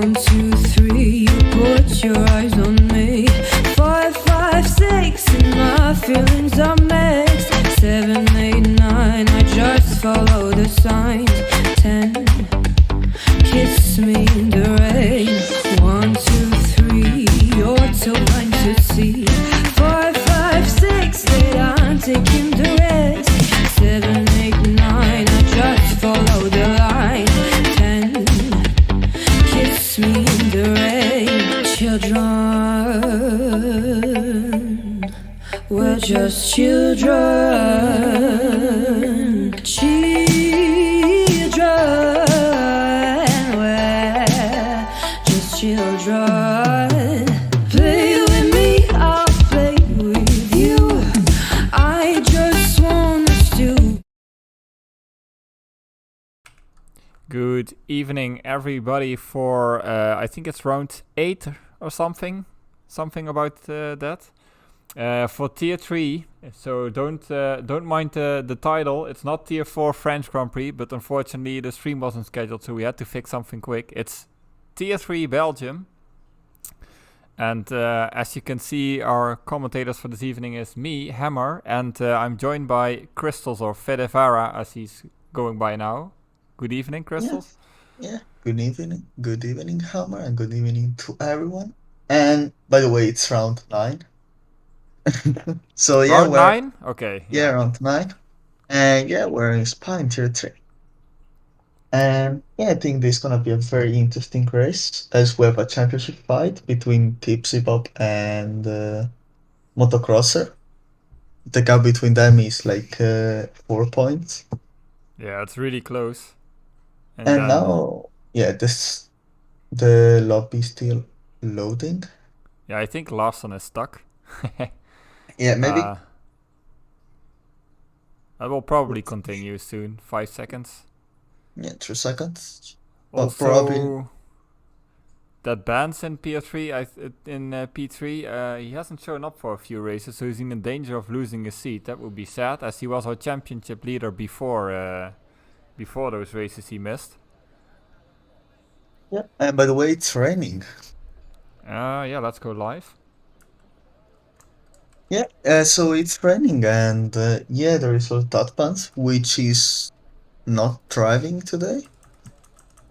1, 2, 3, you put your eyes on me. 5, 5, 6, and my feelings are mixed. 7, 8, 9, I just follow the signs. 10, kiss me in the rain. 1, 2, 3, you're too blind to see. 4, 5, 6, that I'm taking the risk. 7, 8, 9, I just follow the line. 10, kiss me in the rain. Children, we're just children. Children, we're just children. Play with me, I'll play with you. I just want us to. Good evening, everybody. For I think it's round 8 or something about that. For Tier 3, so don't mind the title. It's not Tier 4 French Grand Prix, but unfortunately the stream wasn't scheduled, so we had to fix something quick. It's Tier 3 Belgium. And as you can see, our commentators for this evening is me, Hammer, and I'm joined by Crystals, or Fedevara, as he's going by now. Good evening, Crystals. Yeah. Good evening, Hammer, and good evening to everyone. And by the way, it's round 9. So yeah, Round 9? Okay. Yeah, round 9. And yeah, we're in Spain, Tier 3. And yeah, I think this is gonna be a very interesting race, as we have a championship fight between Tipsy Bob and Motocrosser. The gap between them is like 4 points. Yeah, it's really close. And now, yeah, the lobby is still loading. Yeah, I think Larson is stuck. Yeah, maybe. That will probably continue soon. 5 seconds. Yeah, 3 seconds. Also, probably. That Bands in P3, P3, he hasn't shown up for a few races, so he's in danger of losing his seat. That would be sad, as he was our championship leader before those races he missed. Yeah, and by the way, it's raining. Yeah, let's go live. Yeah, so it's raining, and yeah, there is also Tatpans, which is not driving today.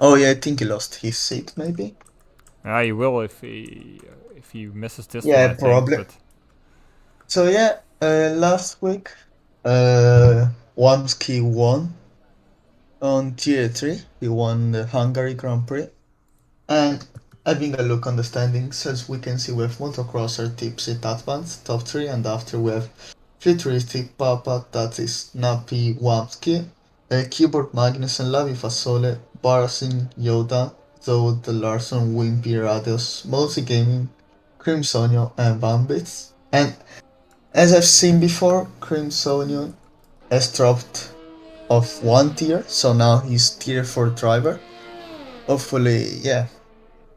Oh yeah, I think he lost his seat, maybe. Yeah, he will if he misses this one. Yeah, probably. But... So yeah, last week, Wamski won on Tier 3. He won the Hungary Grand Prix, and having a look on the standings, as we can see, we have Motocrosser, Tipsy, Tatpans, top 3, and after we have Futuristic, Papa, that is Nappy, Wamski, Keyboard, Magnus, and Lavi Fasole, Barasin, Yoda, Zod, Larson, Wimpy, Radios, Mosi Gaming, Crimsonio, and Bambits. And as I've seen before, Crimsonio has dropped off 1 tier, so now he's Tier 4 driver. Hopefully, yeah,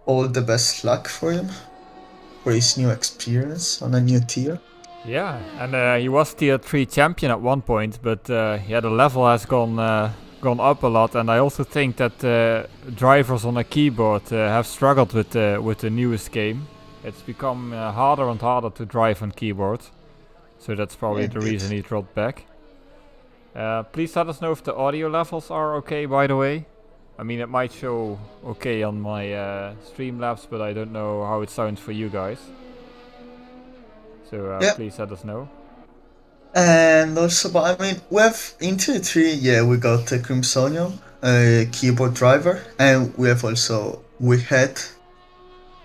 all the best luck for him, for his new experience on a new tier. Yeah, and he was Tier 3 champion at one point, but yeah, the level has gone up a lot, and I also think that drivers on a keyboard have struggled with the newest game. It's become harder and harder to drive on keyboard, so that's probably the reason he dropped back. Please let us know if the audio levels are okay, by the way. I mean, it might show okay on my Streamlabs, but I don't know how it sounds for you guys. So please let us know. And also, but I mean, we have in Tier 3, yeah, we got Crimsonium, keyboard driver, and we had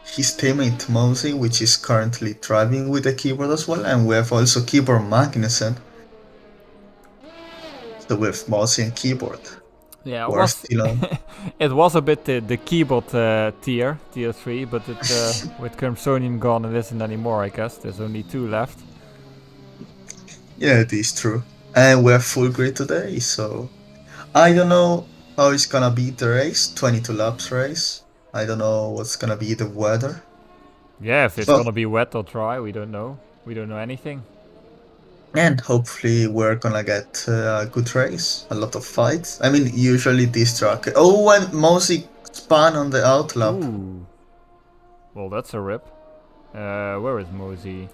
his teammate Mosi, which is currently driving with the keyboard as well, and we have also Keyboard Magnussen. So we have Mosi and keyboard. Yeah, it was a bit the keyboard tier 3, but with Crimsonian gone, it isn't anymore, I guess. There's only 2 left. Yeah, it is true. And we're full grid today, so I don't know how it's gonna be the race, 22 laps race. I don't know what's gonna be the weather. Yeah, if it's gonna be wet or dry, we don't know. We don't know anything. And hopefully we're gonna get a good race, a lot of fights. I mean, usually this track. Oh, and Mosey spun on the outlap. Ooh. Well, that's a rip. Where is Mosey?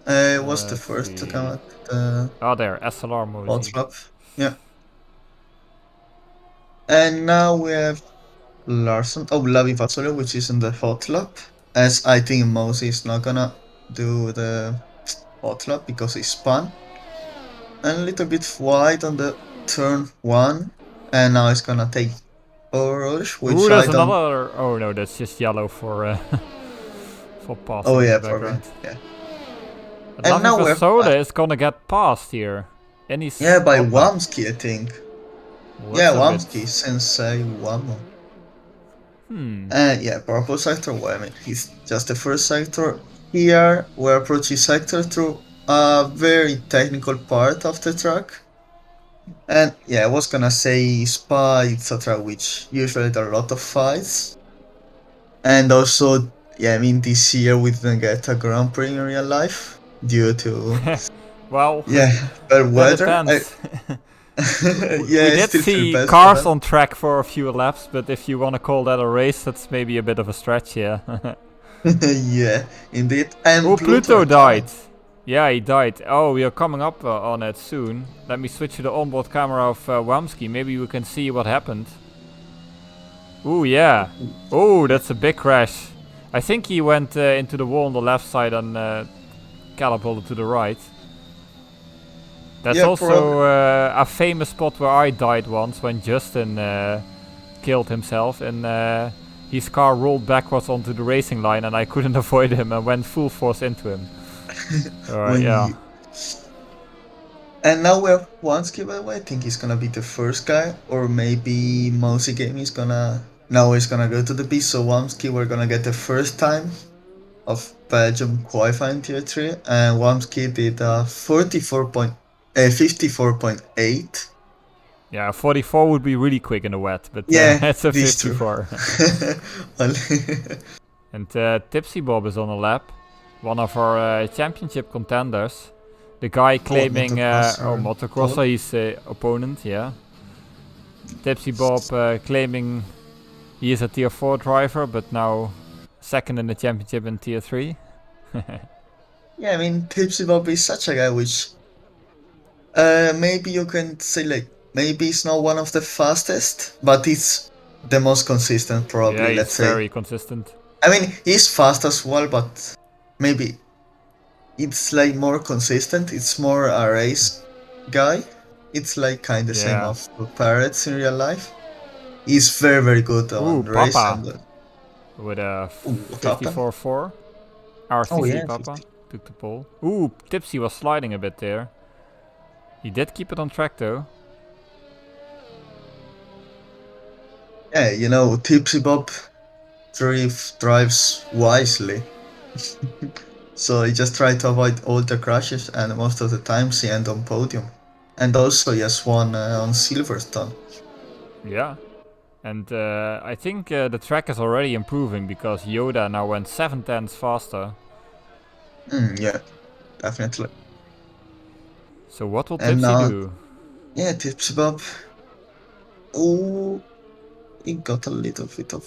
Was the Let's first to see. come at the Oh, there, SLR Mosey. outlap. Yeah. And now we have Larson. Oh, Lavi Fasolo, which is in the hot lap. As I think Mosey is not gonna do the hot lap because he spun. And a little bit wide on the turn 1. And now it's gonna take Orosh, which Ooh, I there's don't. another. Oh no, that's just yellow for for passing Oh, in yeah, the probably. background. Yeah. And And now Lavi we're. Fasola is gonna get passed here. And he's Yeah, by hot lap. Wamski, I think. Well, Yeah, that's a Wamski, bit- Sensei Wamo. Hmm. Yeah, purple sector. Well, I mean, he's just the first sector. Here, we're approaching sector through a very technical part of the track. And yeah, I was gonna say Spa, etc., which usually there are a lot of fights. And also, yeah, I mean, this year we didn't get a Grand Prix in real life due to, Well, yeah, bad that weather. depends. Yeah, We I did still feel see bad for cars them. on track for a few laps, but if you want to call that a race, that's maybe a bit of a stretch, yeah. Yeah, indeed. And Oh, Pluto died. died. Yeah, he died. Oh, we are coming up on it soon. Let me switch to the onboard camera of Wamski. Maybe we can see what happened. Ooh, yeah. Oh, that's a big crash. I think he went into the wall on the left side and catapulted to the right. That's Yeah, also a famous spot where I died once when Justin killed himself and his car rolled backwards onto the racing line and I couldn't avoid him and went full force into him. when Yeah. you... And now we have Wansky, by the way. I think he's gonna be the first guy, or maybe Mousy Game is gonna. Now he's gonna go to the beast. So Wansky, we're gonna get the first time of Belgium qualifying tier 3, and Wansky did 54.8. Yeah, 44 would be really quick in the wet, but Yeah, it's a these two. 54. And Tipsy Bob is on a lap, one of our championship contenders. The guy claiming, Motocrosser, his opponent, yeah. Tipsy Bob claiming he is a tier 4 driver, but now second in the championship in tier 3. Yeah, I mean, Tipsy Bob is such a guy which maybe you can say, like, maybe it's not one of the fastest, but it's the most consistent, probably, Yeah, let's he's say. very consistent. I mean, he's fast as well, but maybe it's like more consistent. It's more a race guy. It's like kind of same Yeah. of Parrots in real life. He's very, very good on Ooh, race. Papa. With a What happened? 54-4. RCC Oh, yeah, Papa 50. took the pole. Ooh, Tipsy was sliding a bit there. He did keep it on track though. Yeah, you know, Tipsy Bob drives wisely. So he just tried to avoid all the crashes, and most of the times he ends on podium. And also he has won on Silverstone. Yeah. And I think the track is already improving because Yoda now went 7/10 faster. Yeah, definitely. So what will And Tipsy do? Yeah, Tipsy Bob. Oh, he got a little bit of.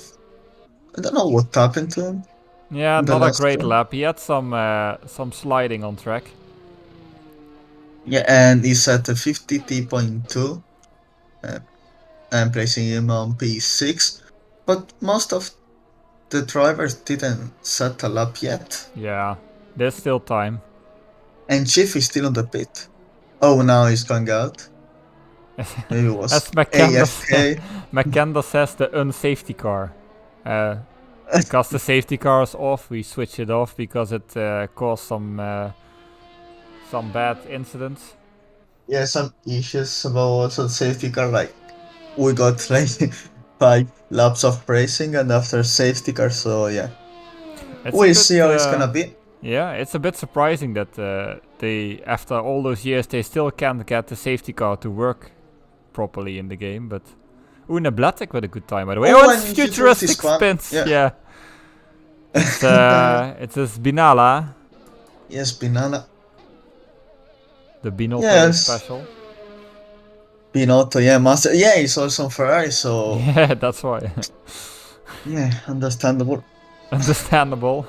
I don't know what happened to him. Yeah, the not a last great one. lap. He had some sliding on track. Yeah, and he's at the 50T.2. I'm placing him on P6. But most of the drivers didn't set a lap yet. Yeah, there's still time. And Chief is still on the pit. Oh, now he's going out. Maybe it was As McKenna AFK. says, the unsafety car. Because the safety car is off, we switch it off because it caused some bad incidents. Yeah, some issues about also the safety car. Like, we got like 5 laps of racing and after safety car, so yeah. We'll see how it's gonna be. Yeah, it's a bit surprising that they, after all those years, they still can't get the safety car to work properly in the game. But Una Blatek with a good time, by the way. Oh, Oh, it's and futuristic Futuristic spins. yeah. Yeah. It's a Spinala. Yes, Banana. The Binotto Yes. special. Binotto, yeah, Master. Yeah, he's also on Ferrari, so Yeah, that's why. yeah, understandable. Understandable.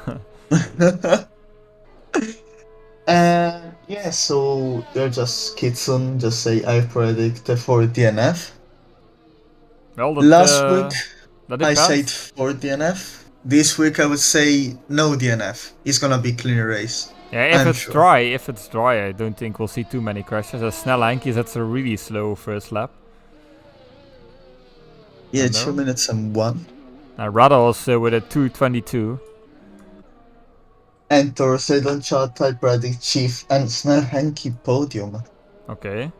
And yeah, so they're just Kitsun, just say I predict for DNF. Well, Last week that I said depends. for DNF. This week I would say no DNF. It's gonna be clean race. Yeah, I'm sure. if it's dry, I don't think we'll see too many crashes. As Snell Hankies, that's a really slow first lap. Yeah, No. 2 minutes and 1. Raddles with a 2:22. And Torsedon chat I predict Chief and Snell Hanky podium. Okay.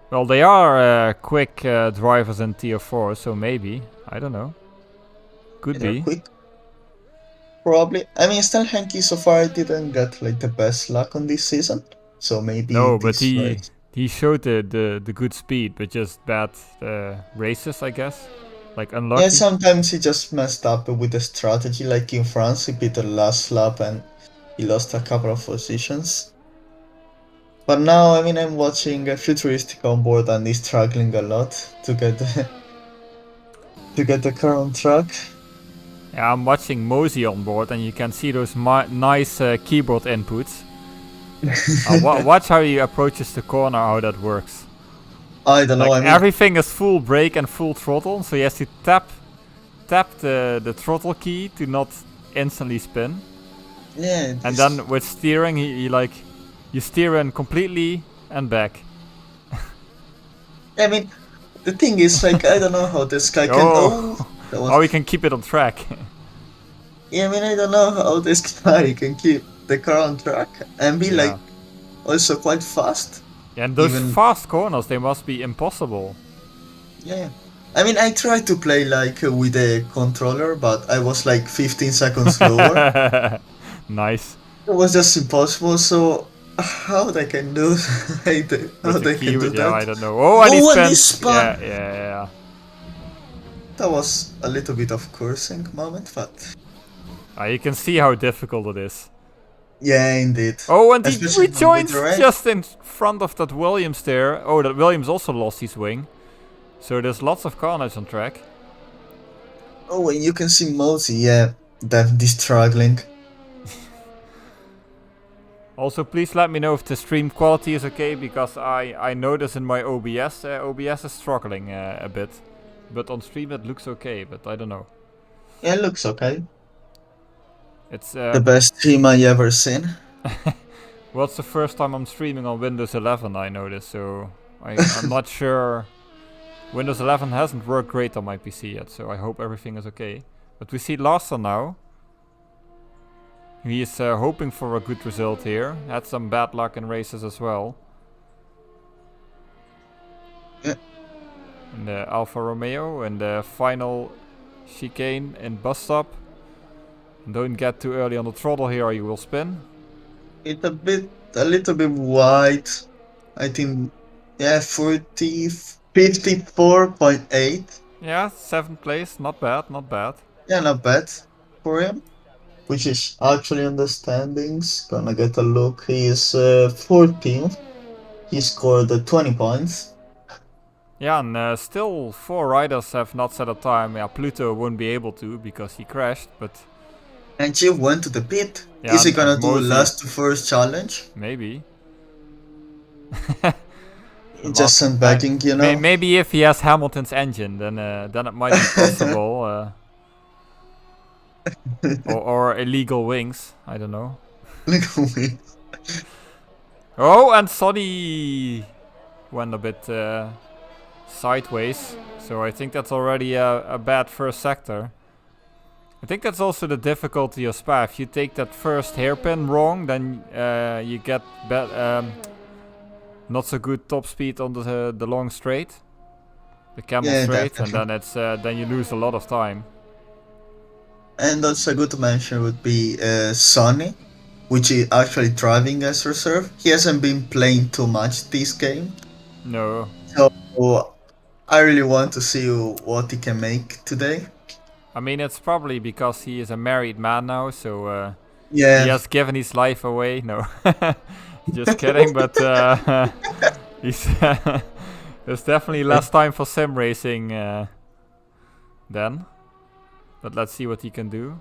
Well, they are quick drivers in Tier 4, so maybe. I don't know. Could They're be. quick. Probably. I mean, Snell Hanky so far didn't get like the best luck on this season. So maybe No, but this race. he showed the good speed, but just bad races, I guess. Like unlucky. Yeah, sometimes he just messed up with the strategy. Like in France, he beat the last lap and he lost a couple of positions. But now, I mean, I'm watching a Futuristic on board and he's struggling a lot to get the car on track. Yeah, I'm watching Mosey on board, and you can see those nice keyboard inputs. Watch how he approaches the corner, how that works. I don't know. Like I mean, everything is full brake and full throttle, so he has to tap the throttle key to not instantly spin. yeah. And then with steering, he like you steer in completely and back. I mean, the thing is, like, I don't know how this guy can. Oh. That was, How we can keep it on track. yeah, I mean, I don't know how this guy can keep the car on track and be like also quite fast. Yeah, and those Even- fast corners, they must be impossible. Yeah. I mean, I tried to play like with a controller, but I was like 15 seconds slower. Nice. It was just impossible. So how they can do how With the they can do key, yeah, I that? don't know. Oh, and he Oh, and he spun. spun! Yeah. That was a little bit of cursing moment, but You can see how difficult it is. yeah, indeed. Oh, and he Especially with rejoins the rain. just in front of that Williams there. Oh, that Williams also lost his wing. So there's lots of carnage on track. Oh, and you can see Mosey, yeah, definitely struggling. Also, please let me know if the stream quality is okay, because I notice in my OBS, OBS is struggling a bit. But on stream it looks okay, but I don't know. Yeah, it looks okay. It's The best team I ever seen. well, it's the first time I'm streaming on Windows 11, I noticed, so I'm not sure. Windows 11 hasn't worked great on my PC yet, so I hope everything is okay. But we see Larson now. He is hoping for a good result here. Had some bad luck in races as well. Yeah. In the Alfa Romeo and the final chicane in bus stop. Don't get too early on the throttle here or you will spin. It's a little bit wide. I think, yeah, 54.8. Yeah, 7th place, not bad, not bad. Yeah, not bad for him. Which is actually on the standings. Gonna get a look. He is 14th. He scored 20 points. Yeah, and still 4 riders have not set a time. Yeah, Pluto won't be able to because he crashed, but And Chief went to the pit. Yeah, Is he and gonna do Mosey- last to first challenge? maybe. Just sandbagging, you know? Maybe if he has Hamilton's engine, then it might be possible. or illegal wings, I don't know. Look at me. Oh, and Sonny went a bit sideways, so I think that's already a bad first sector. I think that's also the difficulty of Spa. If you take that first hairpin wrong, then you get not so good top speed on the long straight, the camel Yeah, straight, definitely. and then it's then you lose a lot of time. And also good to mention would be Sonny, which is actually driving as reserve. He hasn't been playing too much this game. No, So I really want to see what he can make today. I mean it's probably because he is a married man now, so Yeah. he has given his life away. No, Just kidding, but he's there's definitely less time for sim racing then. But let's see what he can do.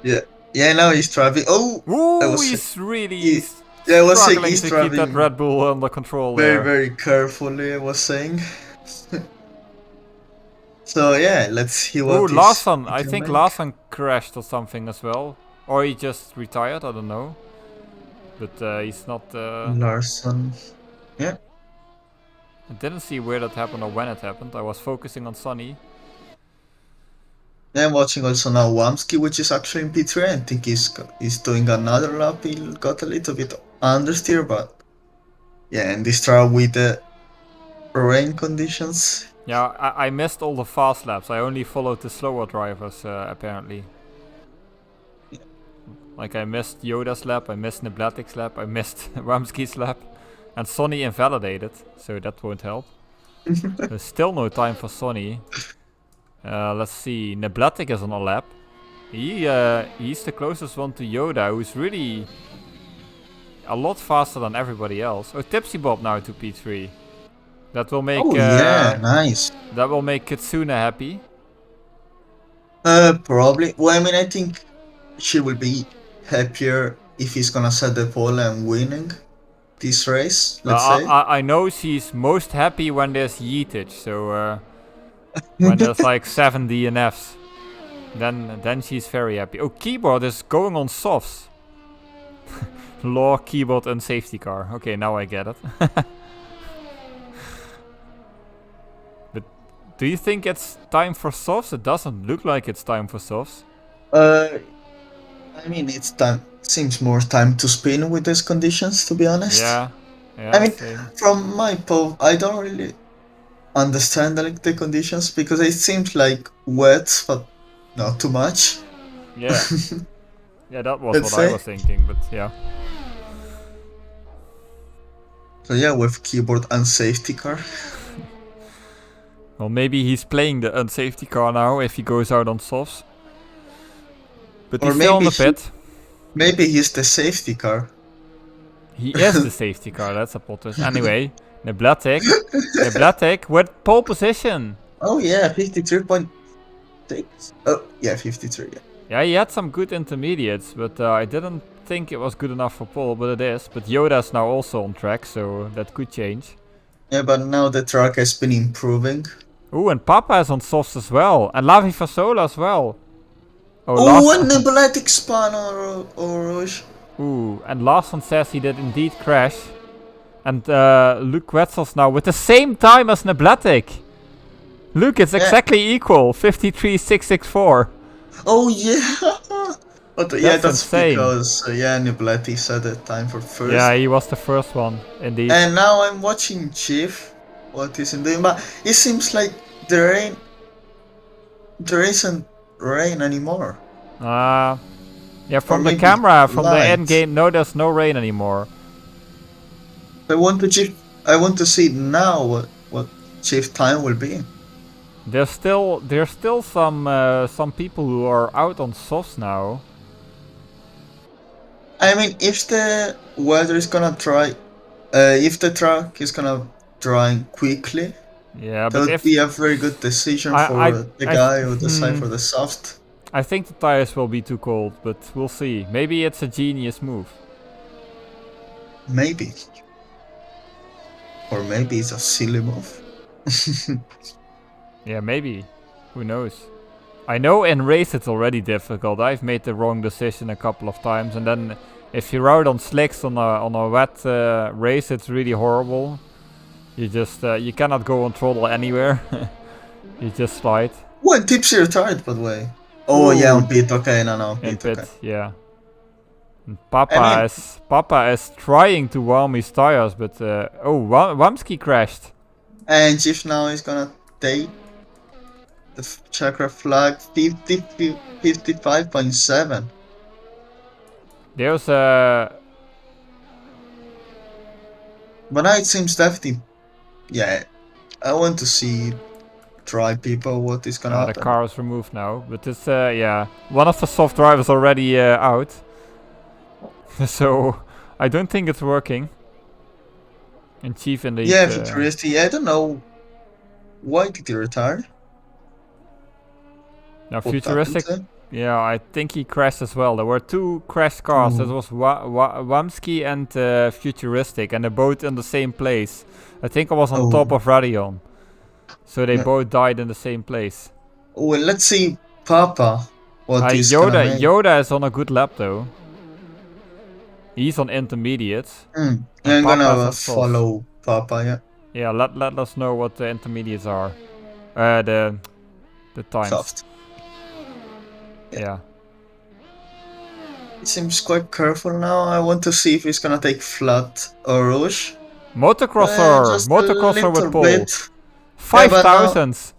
Yeah. Yeah, now he's driving. Oh! I Ooh, was he's really yeah, I was saying struggling he's to keep that driving Red Bull under control very, there. very carefully, I was saying. So yeah, let's see what Ooh, he Larson. I can think make. Larson crashed or something as well. Or he just retired, I don't know. But he's not... Larson. Yeah. I didn't see where that happened or when it happened. I was focusing on Sonny. I'm watching also now Wamski, which is actually in P3. I think he's doing another lap. He got a little bit understeer, but yeah, and this trial with the rain conditions. Yeah, I missed all the fast laps. I only followed the slower drivers, apparently. Like, I missed Yoda's lap, I missed Neblatik's lap, I missed Wamski's lap. And Sonny invalidated, so that won't help. There's still no time for Sonny. Let's see, Neblatik is on a lap. He's the closest one to Yoda, who's really a lot faster than everybody else. Oh, Tipsy Bob now to P3. That will make yeah, nice. that will make Kitsune happy. Probably. Well, I mean, I think she will be happier if he's gonna set the pole and winning this race. Let's say. I know she's most happy when there's yeetage, so when there's like 7 DNFs, then she's very happy. Oh, Keyboard is going on softs. Law, Keyboard, and safety car. Okay, now I get it. But do you think it's time for softs? It doesn't look like it's time for softs. I mean, it's time. Seems more time to spin with these conditions, to be honest. Yeah. I mean, Same. from my POV, I don't really understand like the conditions because it seems like wet, but not too much. Yeah. Yeah, that was Let's what I say. was thinking, but yeah. So yeah, with keyboard and safety car. Well, maybe he's playing the unsafety car now if he goes out on softs. But Or he's still on the maybe pit. Maybe he's the safety car. He is the safety car, that's a plot twist. Anyway, Neblatik with pole position. Oh yeah, 53.6. Oh yeah, 53. Yeah. Yeah, he had some good intermediates, but I didn't think it was good enough for pole, but it is. But Yoda's now also on track, so that could change. Yeah, but now the track has been improving. Ooh, and Papa is on softs as well, and Lavi Fasola as well. Oh, and Nebulatic Span or Rouge. Ooh, and Larson says he did indeed crash. And Luke Wetzel's now with the same time as Neblatik. Look, it's exactly equal, 53.664. Oh yeah. But yeah, that's insane. because Nebulatic set the time for first. Yeah, he was the first one, indeed. And now I'm watching Chief. What is he doing? But it seems like there isn't rain anymore. Yeah, from Or the maybe camera, from the light. end game, no, there's no rain anymore. I want to see now what Chief time will be. There's still some people who are out on softs now. I mean, if the weather is gonna dry, if the track is gonna dry quickly, Yeah, that but would if be a very good decision for the guy who decide for the soft. I think the tires will be too cold, but we'll see. Maybe it's a genius move. Maybe. Or maybe it's a silly move. Yeah, maybe. Who knows? I know in race it's already difficult. I've made the wrong decision a couple of times, and then if you're out on slicks on a wet race, it's really horrible. You just you cannot go on throttle anywhere. You just slide. What Tipsy retired, by the way? Oh yeah, on pit. Okay, no, In pit. pit, Okay. yeah. And Papa is trying to warm his tires, but Wamski crashed. And Chief now is gonna take the chakra flag 55.7. There's a But now it seems definitely. Yeah, I want to see try people what is gonna the happen. car is removed now, but it's yeah, one of the soft drivers already out. So I don't think it's working. And Chief indeed. Yeah, futuristic. I don't know why did he retire. Now What futuristic. happened to him? Yeah, I think he crashed as well. There were 2 crashed cars. That Ooh. was Wamsky and Futuristic, and they're both in the same place. I think I was on top of Radion. So they Yeah. both died in the same place. Well, let's see Papa. What he's gonna make. Yoda is on a good lap though. He's on intermediate. I'm Papa's gonna on soft. follow Papa, yeah. Yeah, let us know what the intermediates are. The times. Soft. Yeah. He seems quite careful now. I want to see if he's gonna take flat or rouge. Motocrosser! Just a Motocrosser with little pole. bit. 5,000!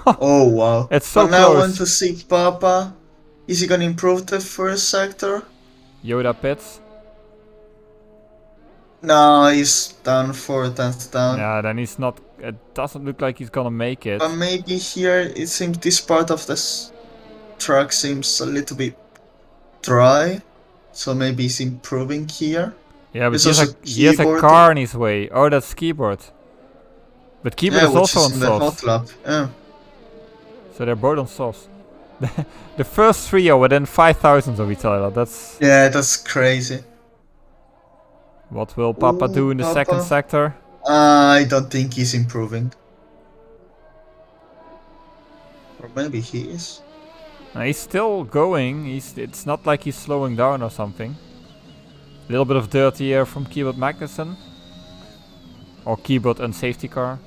Oh wow. It's so but now I want close. to see Papa. Is he gonna improve the first sector? Yoda pits. No, he's down 4 tenths down. Yeah, then he's not. It doesn't look like he's gonna make it. But maybe here it seems this part of this track seems a little bit dry. So maybe he's improving here. Yeah, but There's he has, also he has a keyboard. car in his way. Oh, that's keyboard. But keyboard is which also on in the softs. hot lap. Yeah. So they're both on softs. The first 3 are within 5,000 of each other. That's Yeah, that's crazy. what will Papa Ooh, do in the second Papa. sector? I don't think he's improving. Or maybe he is. He's still going. It's not like he's slowing down or something. A little bit of dirty here from Keyboard Magnussen. Or Keyboard and safety car.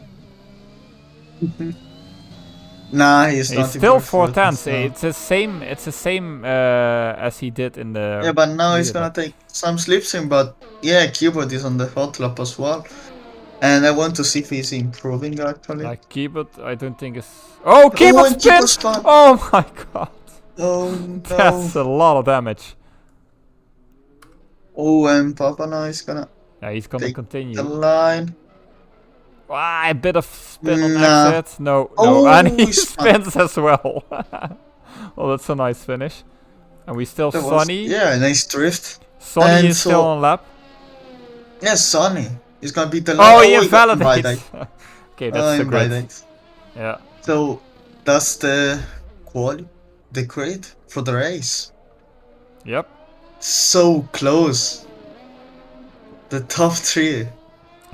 Nah, he's not. He's still improving 4 for tenths. this, It's the same. It's the same as he did in the. Yeah, but now he's leader. gonna take some slipstream. But yeah, keyboard is on the hot lap as well. And I want to see if he's improving actually. Like Keyboard, I don't think is. Oh, Keyboard and spin! keyboard spin! Oh my god, Oh no. that's a lot of damage. Oh, and Papa now is gonna Yeah, he's gonna take continue. the line. Ah, a bit of spin on Nah. exit. No, Oh, no, and he he spun. spins as well. Well, that's a nice finish. And we still That was- Sonny. Yeah, nice drift. Sonny and is still so- on lap. Yeah, Sonny. He's gonna beat the Oh, line. he got invalidates. invited. Okay, that's the grid. Invited. Yeah. So that's the the grid for the race. Yep. So close. The top 3.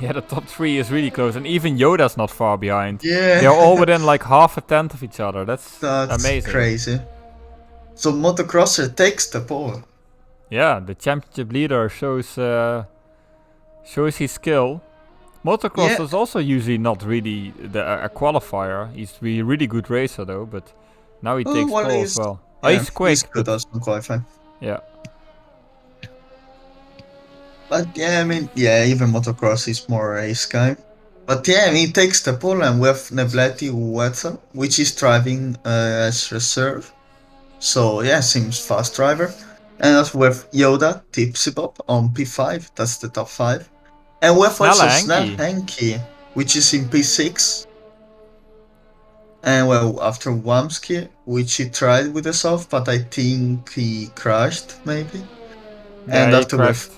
Yeah, the top 3 is really close, and even Yoda's not far behind. Yeah. They're all within like half a tenth of each other. That's amazing. Crazy. So motocrosser takes the pole. Yeah, the championship leader shows his skill. Motocross Yeah. is also usually not really a qualifier. He's a really good racer though, but now he takes well, pole as he's- well. Oh, Yeah, he's quick. He's good but as in qualifying. yeah, But yeah, I mean, yeah, even motocross is more race guy. But yeah, I mean, he takes the pole and we have Nebleti Wetzel, which is driving as reserve. So yeah, seems fast driver. And also we have Yoda, Tipsy Bob on P5, that's the top 5. And we have also Snelle Snell Henke. Henke, which is in P6. And well, after Wamsky, which he tried with the soft, but I think he crashed maybe. And he after we have crashed.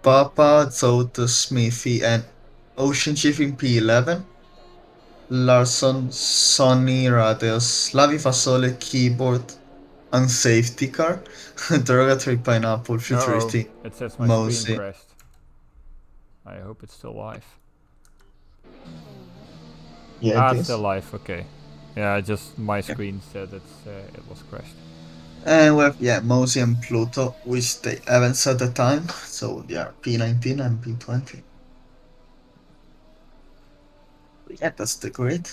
Papa, Zota, Smithy, and Ocean Chief in P11. Larson, Sonny, Radios, Slavi Fasole, Keyboard, and Safety Car. Derogatory Pineapple, Futuristic. Uh-oh. It says my Mosey. screen crashed. I hope it's still live. Yeah, it It's is. still live. Okay. Yeah, just my screen said it was crashed. And we have, yeah, Mosey and Pluto, which they haven't set the time. So they are P19 and P20. Yeah, that's the grid.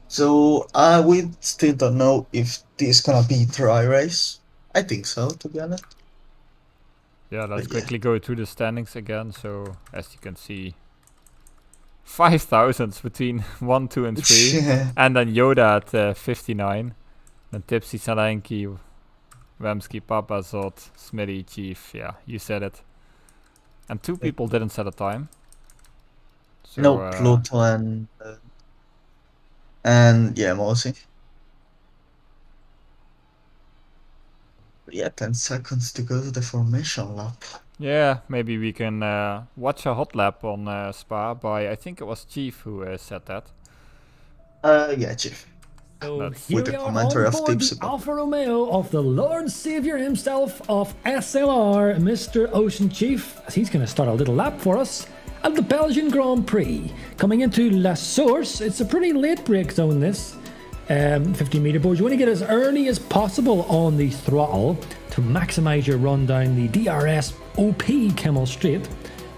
So we still don't know if this gonna be dry race. I think so, to be honest. Yeah, let's But yeah. quickly go through the standings again. So, as you can see, 5,000 between 1, 2, and 3. Yeah. And then Yoda at 59. Then Tipsy, Salenki, Wemsky, Papa, Zot, Smitty, Chief. Yeah, you said it. And 2 people didn't set a time. So, No, Pluto and yeah, Mosey. Yeah, 10 seconds to go to the formation lap. Yeah, maybe we can watch a hot lap on Spa by, I think it was Chief who said that. Yeah, Chief. So That's here With we the are commentary on of board the Tipsy. Alfa Romeo of the Lord Savior himself of SLR, Mr. Ocean Chief, as he's going to start a little lap for us at the Belgian Grand Prix. Coming into La Source, it's a pretty late brake zone this. 50 meter board. You want to get as early as possible on the throttle to maximize your run down the DRS OP Camel Straight.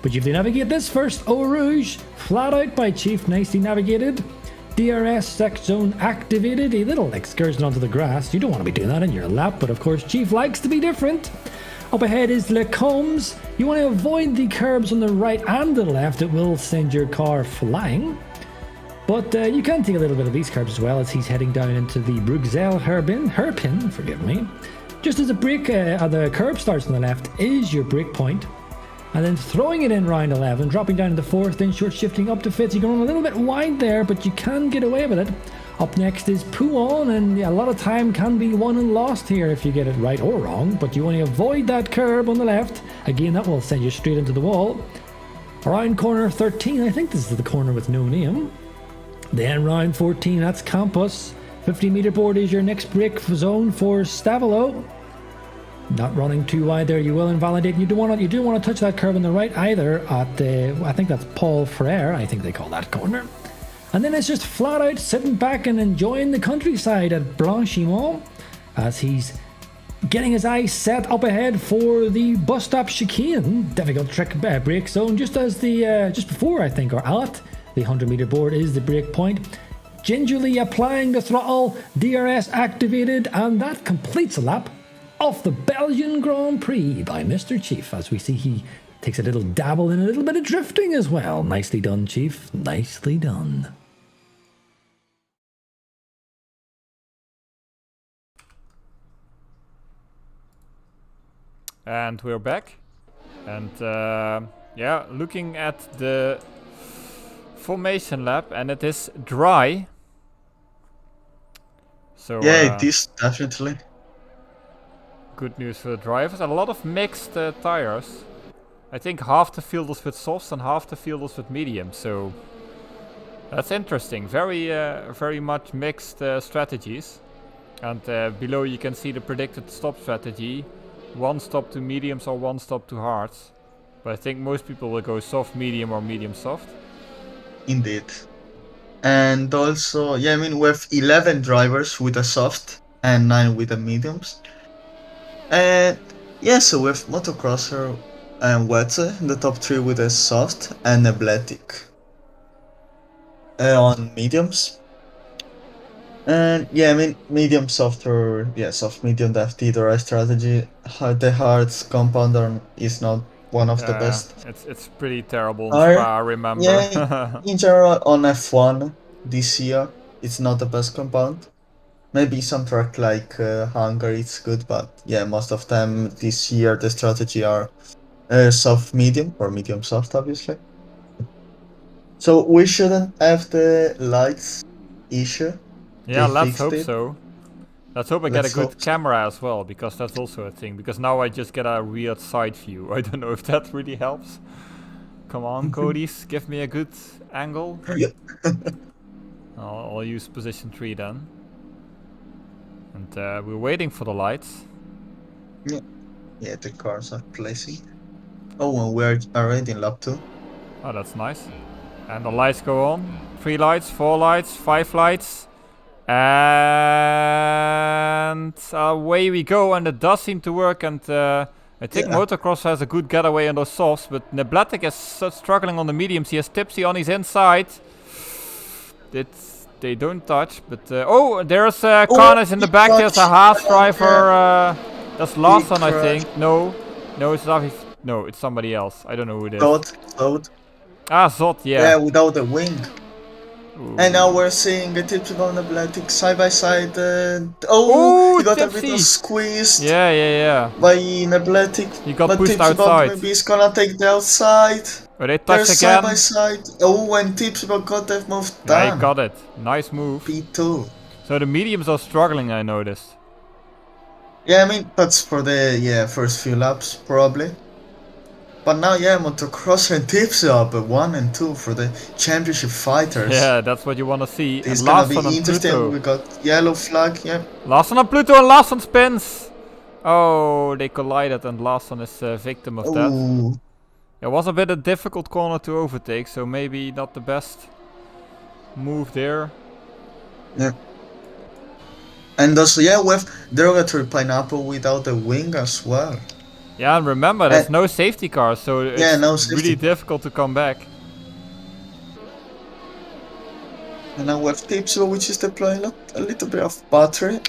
But you have to navigate this first. Eau Rouge, flat out by Chief, nicely navigated. DRS sex zone activated. A little excursion onto the grass. You don't want to be doing that in your lap, but of course Chief likes to be different. Up ahead is Le Combes. You want to avoid the curbs on the right and the left. It will send your car flying. But you can take a little bit of these curbs as well as he's heading down into the Bruxelles hairpin, forgive me. Just as the the curb starts on the left is your brake point. And then throwing it in round 11, dropping down into 4th, then short shifting up to 5th. You're going a little bit wide there, but you can get away with it. Up next is Pouon, and a lot of time can be won and lost here if you get it right or wrong. But you want to avoid that curb on the left. Again, that will send you straight into the wall. Around corner 13, I think this is the corner with no name. Then round 14, that's Campus. 50 meter board is your next brake zone for Stavolo. Not running too wide there, you will invalidate. You do want to touch that curve on the right either at the, I think that's Paul Frere, I think they call that corner. And then it's just flat out sitting back and enjoying the countryside at Blanchimont as he's getting his eyes set up ahead for the bus stop chicane. Difficult trick brake zone just as the, just before I think, or at the 100 meter board is the brake point. Gingerly applying the throttle, DRS activated, and that completes a lap off the Belgian Grand Prix by Mr. Chief. As we see, he takes a little dabble in a little bit of drifting as well. Nicely done, Chief. Nicely done. And we're back. And yeah, looking at the formation lap, and it is dry. So Yeah, it is definitely. good news for the drivers. And a lot of mixed tires. I think half the field is with softs and half the field is with mediums. So that's interesting. Very much mixed strategies. And below you can see the predicted stop strategy. 1 stop to mediums or 1 stop to hards. But I think most people will go soft, medium or medium soft. Indeed. And also, yeah, I mean, we have 11 drivers with a soft and 9 with the mediums. And yeah, so we have Motocrosser and Wetze in the top 3 with a soft and Athletic on mediums. And yeah, I mean, medium soft or yeah, soft medium, the FT, the right strategy. The hards compounder is not one of the best. It's pretty terrible in Are- Spa, I remember. Yeah, in general, on F1 this year, it's not the best compound. Maybe some track like Hungary, it's good, but yeah, most of them this year the strategy are soft medium or medium soft, obviously. So we shouldn't have the lights issue. Yeah, They let's fixed hope it. so. Let's hope I get a Let's good hope so. camera as well, because that's also a thing. Because now I just get a weird side view. I don't know if that really helps. Come on, Cody's, give me a good angle. I'll use position 3 then. And we're waiting for the lights. Yeah, the cars are placing. Oh, and we're already in lap 2. Oh, that's nice. And the lights go on. 3 lights, 4 lights, 5 lights. And away we go, and it does seem to work. And I think Yeah. Motocross has a good getaway on those softs, but Neblatic is struggling on the mediums. He has Tipsy on his inside. They don't touch, but oh, there's Carnage in the he back. There's a touched. Haas driver. That's Lawson, I crashed. think. No, it's not. No, it's somebody else. I don't know who it is. Zod. Ah, Zot, Yeah, yeah. without the wing. Ooh. And now we're seeing a Tipsy on the Atlantic side by side. Ooh, he got a Tipsy. bit of squeezed Yeah. by Neblatic. He got But pushed Tipsy outside. maybe he's gonna take the outside. Oh, they They're touched side again. by side. Oh, and Tipsy got that move Yeah, down. he got it. Nice move. P2. So the mediums are struggling, I noticed. Yeah, I mean that's for the first few laps probably. But now, yeah, motocross and tips up 1 and 2 for the championship fighters. Yeah, that's what you want to see. This And is gonna last one be on interesting. Pluto. We got yellow flag, yeah. Last one on Pluto and last one spins. Oh, they collided and last one is victim of that. Oh, It was a bit a difficult corner to overtake, so maybe not the best move there. yeah. And also, yeah, we have derogatory pineapple without the wing as well. Yeah, and remember, there's no safety car, so it's Yeah, no safety. really difficult to come back. And now we have Tipsy, which is deploying a little bit of battery.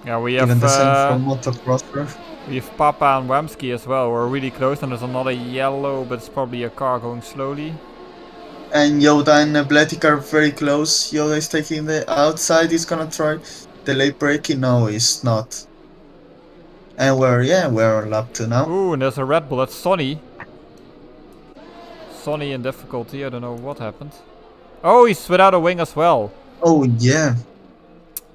Yeah, we Even the same have for motocrosser. we have Papa and Wamsky as well. We're really close, and there's another yellow, but it's probably a car going slowly. And Yoda and Abletic are very close. Yoda is taking the outside. He's gonna try the late braking. No, he's not. And we're on lap 2 now. Ooh, and there's a Red Bull. That's Sonny. Sonny in difficulty. I don't know what happened. Oh, he's without a wing as well. Oh yeah.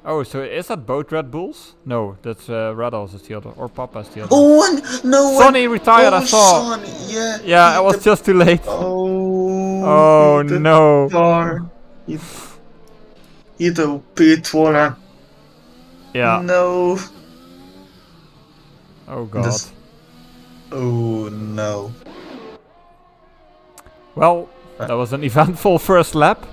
Oh, so is that both Red Bulls? No, that's Rados is the other, or Papa's the other. Oh, one! No one! Sonny retired, I saw. Sonny, yeah. Yeah, I was just too late. Oh, Oh no. Car. Hit a pit wall. Yeah. No. Oh god. This- Oh no. Well, that was an eventful first lap.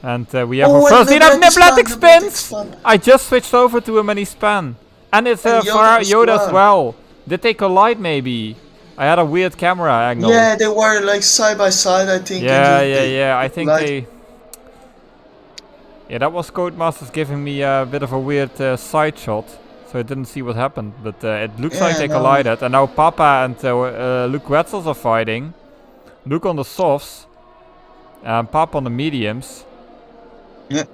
And we have Oh, our first and lead up. Nebletic Nebletic span, Nebletic spins! span. I just switched over to him and he span. And it's And for Yoda as Yoda as well. well. Did they collide maybe? I had a weird camera angle. Yeah, they were like side by side, I think. Yeah, and yeah. I think collide. they... Yeah, that was Codemasters giving me a bit of a weird side shot. So I didn't see what happened. But it looks like Yeah, they no. collided. And now Papa and Luke Wetzels are fighting. Luke on the softs. And Papa on the mediums. Yeah.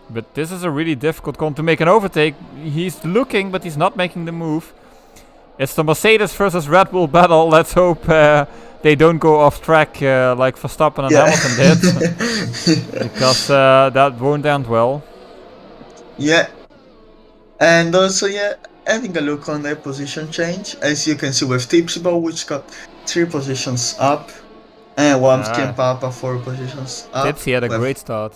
But this is a really difficult corner to make an overtake. He's looking, but he's not making the move. It's the Mercedes versus Red Bull battle. Let's hope they don't go off track like Verstappen and Hamilton did. Because that won't end well. Yeah. And also, yeah, having a look on their position change. As you can see with Tipsy Ball, which got 3 positions up. And Wamsky and Papa 4 positions up. Tipsy had a We have- great start.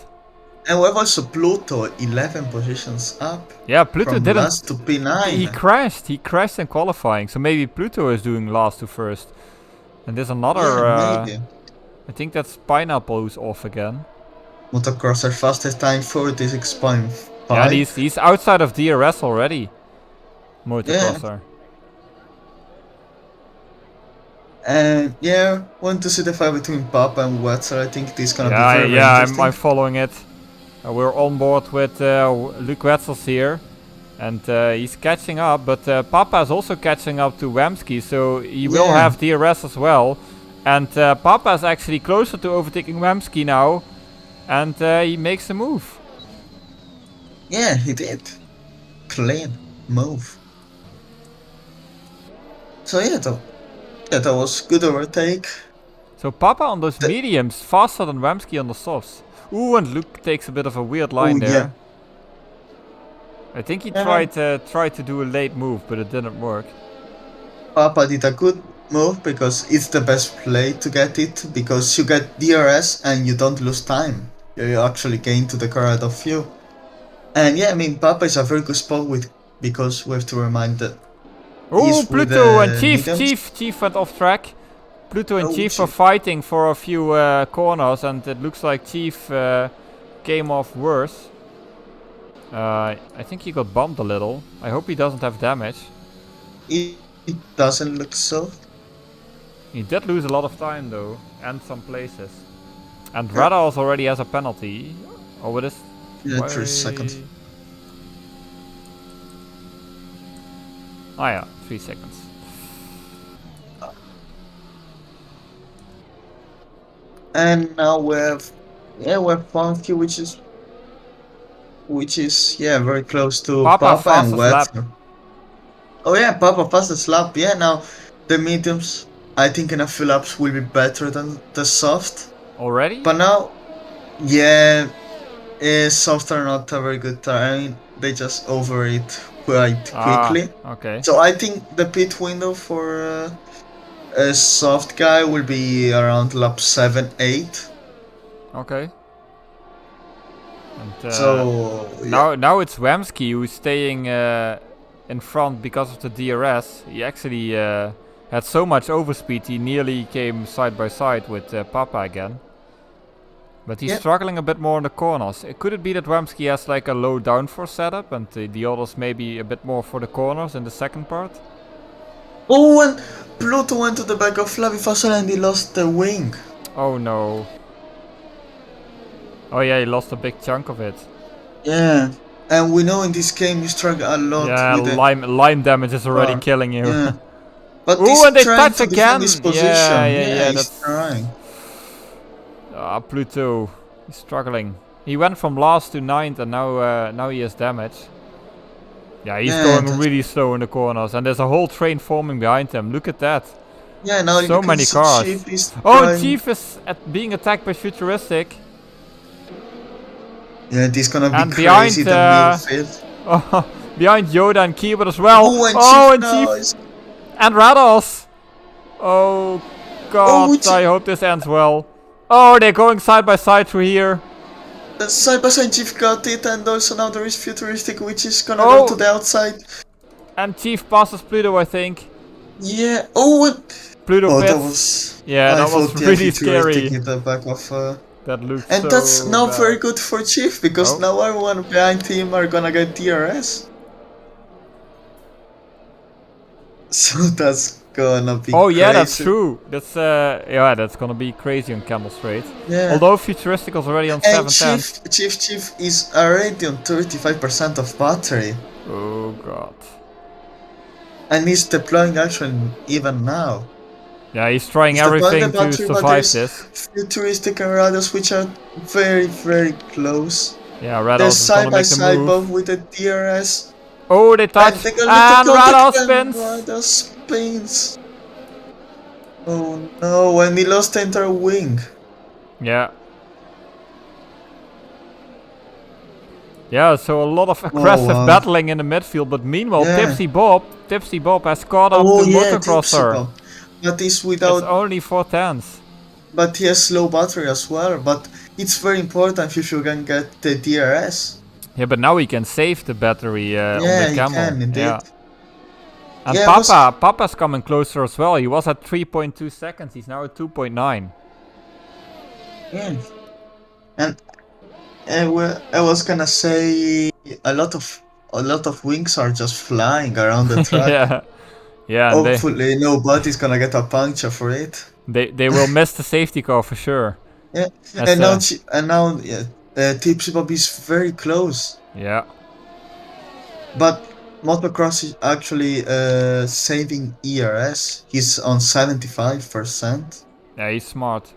And we have also Pluto 11 positions up. Yeah, Pluto From didn't. last to P9. He crashed. He crashed in qualifying. So maybe Pluto is doing last to first. And there's another. Yeah, maybe. I think that's Pineapple who's off again. Motocrosser fastest time 46.5. Yeah, and he's outside of DRS already. Motocrosser. And yeah, want to see the fight between Papa and Wetzel. I think this is gonna be very interesting. I'm following it. We're on board with Luke Wetzels here. And he's catching up, but Papa is also catching up to Wamsky, so he will Yeah. have DRS as well. And Papa is actually closer to overtaking Wamsky now. And he makes a move. Yeah, he did. Clean move. So yeah, that was good overtake. So Papa on those mediums, faster than Wamsky on the softs. Ooh, and Luke takes a bit of a weird line there. Yeah. I think he Yeah. tried to do a late move, but it didn't work. Papa did a good move because it's the best play to get it, because you get DRS and you don't lose time. You actually gain to the car ahead of you. And yeah, I mean, Papa is a very good spot because we have to remind that. Oh, he's with Pluto the and mediums. Chief went off track. Pluto and Oh, Chief were Chief. fighting for a few corners, and it looks like Chief came off worse. I think he got bumped a little. I hope he doesn't have damage. It doesn't look so. He did lose a lot of time though, and some places. And Rados already has a penalty. Oh, what is? Yeah, 3 seconds. Oh yeah, 3 seconds. And now we have Funky, which is very close to Papa Papa and fastest Wetzel. lap. Oh yeah, Papa fastest lap. Yeah, now the mediums, I think in a few laps will be better than the soft. Already? But now, yeah, soft are not a very good tire. I mean, they just overeat quite quickly. Okay. So I think the pit window for a soft guy will be around lap 7, 8. Okay. And So yeah, now it's Wamsky who's staying in front because of the DRS. He actually had so much overspeed he nearly came side by side with Papa again. But he's Yeah. struggling a bit more in the corners. Could it be that Wamsky has like a low downforce setup and the others maybe a bit more for the corners in the second part? Oh, and Pluto went to the back of Flavie Fassel and he lost the wing. Oh no. Oh yeah, he lost a big chunk of it. Yeah, and we know in this game you struggle a lot Yeah, with the lime damage is already car. killing you. Yeah. But Ooh, he's and they trying touch to again. defend his position. Yeah, he's that's trying. Pluto, he's struggling. He went from last to 9th and now he has damage. Yeah, he's going really slow in the corners and there's a whole train forming behind him. Look at that. Yeah, now So you can many see cars. Chief is Oh, trying. Chief is being attacked by Futuristic. Yeah, this gonna be And crazy. The behind, midfield. Oh, behind Yoda and Keybert as well. Oh, and Oh, Chief and now Chief is- and Rados. Oh god, Chief- I hope this ends well. Oh, they're going side by side through here. The side by side Chief got it, and also now there is Futuristic, which is gonna Oh. go to the outside. And Chief passes Pluto, I think. Yeah. Oh, and Pluto oh, pits. that was. Yeah, I that was thought, yeah, really Futuristic scary. hit the back of. That looks And so that's now bad. very good for Chief because Oh. now everyone behind him are gonna get DRS. So that's gonna be Oh yeah, that's crazy. true. That's yeah, that's gonna be crazy on Camel Straight. Yeah. Although Futuristic is already on And 7th. Chief is already on 35% of battery. Oh god. And he's deploying action even now. Yeah, he's trying He's deploying everything the to battery, but survive there's this. Futuristic and Rados, which are very, very close. Yeah, They're Rados is gonna side by make the side, move. both with the DRS. Oh, they touch. take a little And contact Rados and spins. Rados spins. Oh no, and he lost the entire wing. Yeah. Yeah, so a lot of aggressive wow. battling in the midfield, but meanwhile Yeah. Tipsy Bob has caught up Oh to yeah, Motocrosser. Tipsy. But he's It's without. only 4 tenths. But he has low battery as well. But it's very important if you can get the DRS. Yeah, but now he can save the battery on Yeah, the he Camel. can indeed. Yeah. And Yeah, it was- Papa's coming closer as well. He was at 3.2 seconds. He's now at 2.9. Yeah. And I was gonna say a lot of wings are just flying around the track. Yeah. Yeah, and Hopefully nobody's gonna get a puncture for it. they will miss the safety car for sure. Yeah. That's, And now Tipsy Bob is very close. Yeah. But Motocross is actually saving ERS. He's on 75%. Yeah, he's smart.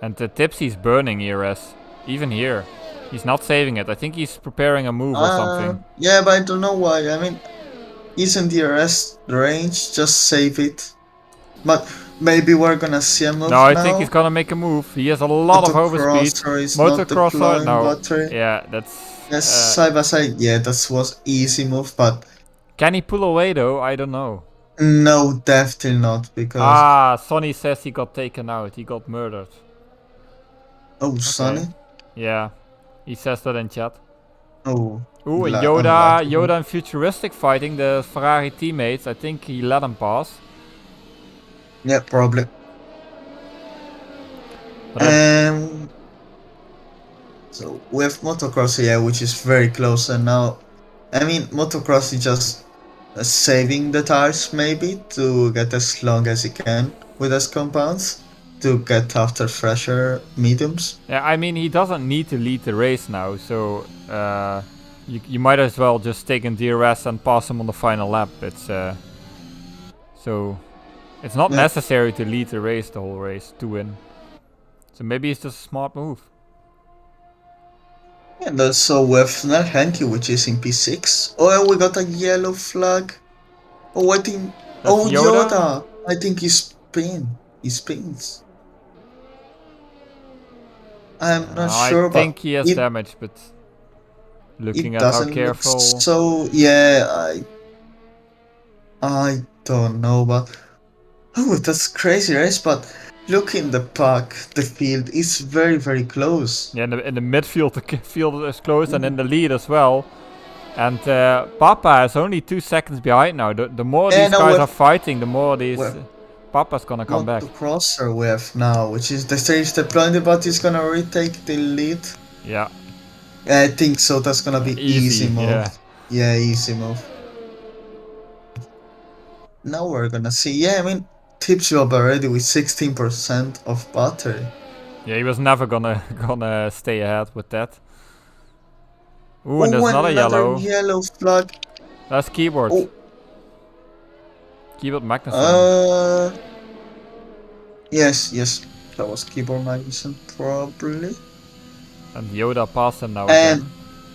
And Tipsy's burning ERS. Even here. He's not saving it. I think he's preparing a move or something. Yeah, but I don't know why. I mean, he's in DRS range, just save it. But maybe we're gonna see a move No, I now. think he's gonna make a move. He has a lot of overspeed. Motocrosser is not Motocrosser, deploying no. battery. Yeah, that's... Yes, side by side. Yeah, that was easy move, but Can he pull away though? I don't know. no, definitely not because Sonny says he got taken out. He got murdered. Sonny. Yeah. He says that in chat. Oh. Ooh, and Unlucky. Yoda and Futuristic fighting the Ferrari teammates. I think he let him pass. Yeah, probably. But So we have motocross here, which is very close, and now, I mean, motocross is just saving the tires maybe to get as long as he can with his compounds to get after fresher mediums. yeah, I mean, he doesn't need to lead the race now, so you might as well just take in DRS and pass him on the final lap. It's so it's not Yeah. necessary to lead the race the whole race to win. So maybe it's just a smart move. And also we have Snell Henke, which is in P6. Oh, and we got a yellow flag. Oh, I think. That's Oh, Yoda? Yoda. I think he spins. I'm not sure, I think but he has if- damage, but Looking It at how doesn't look careful. so. Yeah, I don't know, but oh, that's crazy race. But look in the pack, the field is very very close. Yeah, in the midfield, the field is close, and in the lead as well. And Papa is only 2 seconds behind now. The more Yeah, these no, guys are fighting, the more these we're Papa's gonna come back. motocrosser we have now, which is the stage deployed, but he's gonna retake the lead. Yeah, Yeah, I think so. That's gonna be easy move. Yeah. Yeah, easy move. Now we're gonna see. Yeah, I mean, Tipsy up already with 16% of battery. Yeah, he was never gonna stay ahead with that. Ooh, and there's another yellow. yellow flag. That's keyboard. Oh. Keyboard Magnussen. Yes, that was keyboard Magnussen probably. And Yoda passed him now And again.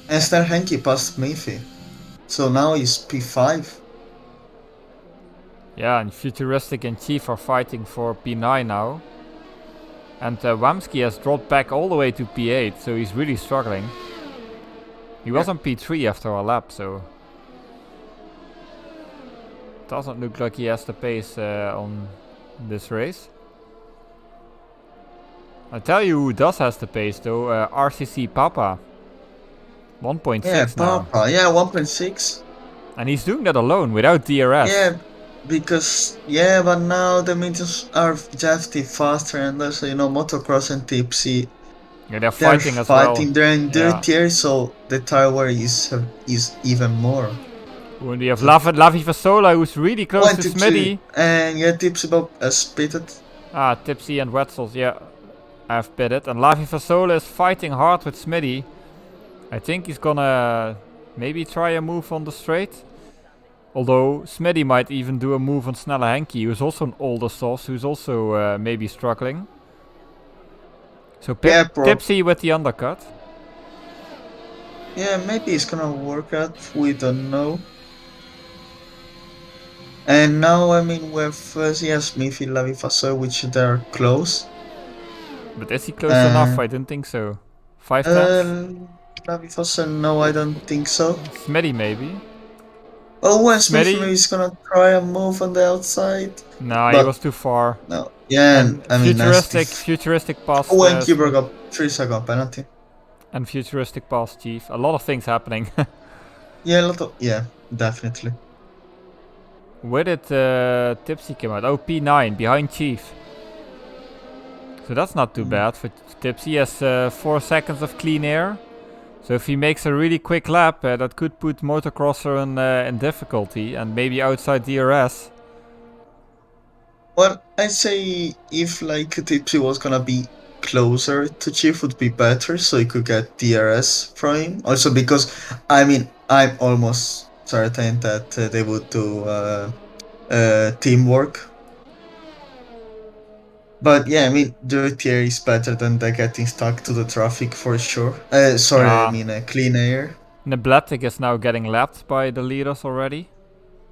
Esther Henke passed Mefi. So now he's P5. Yeah, and Futuristic and Chief are fighting for P9 now. And Wamsky has dropped back all the way to P8, so he's really struggling. He was on P3 after a lap, so doesn't look like he has the pace on this race. I tell you who does has the pace though, RCC Papa. 1.6 Yeah, now. Papa. Yeah, 1.6. And he's doing that alone, without DRS. Yeah, because but now the meters are just faster, and also motocross and Tipsy. Yeah, they're fighting as well. They're in their Yeah. tier, so the tire wear is even more. When we have Lavi Fasola, who's really close to Smitty. And yeah, Tipsy Bob has pitted. Ah, Tipsy and Wetzels, yeah, I've pitted. And Lavi Fasola is fighting hard with Smitty. I think he's gonna maybe try a move on the straight. Although Smitty might even do a move on Snelle Henke, who's also an older sauce, who's also maybe struggling. So Tipsy with the undercut. Yeah, maybe it's gonna work out. We don't know. And now, I mean, we have Smithy, Lavi Faso, which they're close. But is he close enough? I didn't think so. 5 tenths? Lavi Faso, no, I don't think so. Smitty maybe. Oh, and Smithy Smitty? maybe is gonna try a move on the outside. Nah, But- he was too far. No. Yeah, and I mean, Futuristic pass. Oh, and Kibra got 3-second penalty. And Futuristic pass Chief. A lot of things happening. Yeah, definitely. Where did Tipsy come out? Oh, P9, behind Chief. So that's not too bad for Tipsy. He has 4 seconds of clean air. So if he makes a really quick lap, that could put Motocrosser in difficulty and maybe outside DRS. Well, I'd say if like Tipsy was gonna be closer to Chief would be better, so he could get DRS from him. Also because, I mean, I'm almost certain that they would do teamwork. But yeah, I mean, the tier is better than the getting stuck to the traffic for sure. I mean clean air. Nebletic is now getting lapped by the leaders already.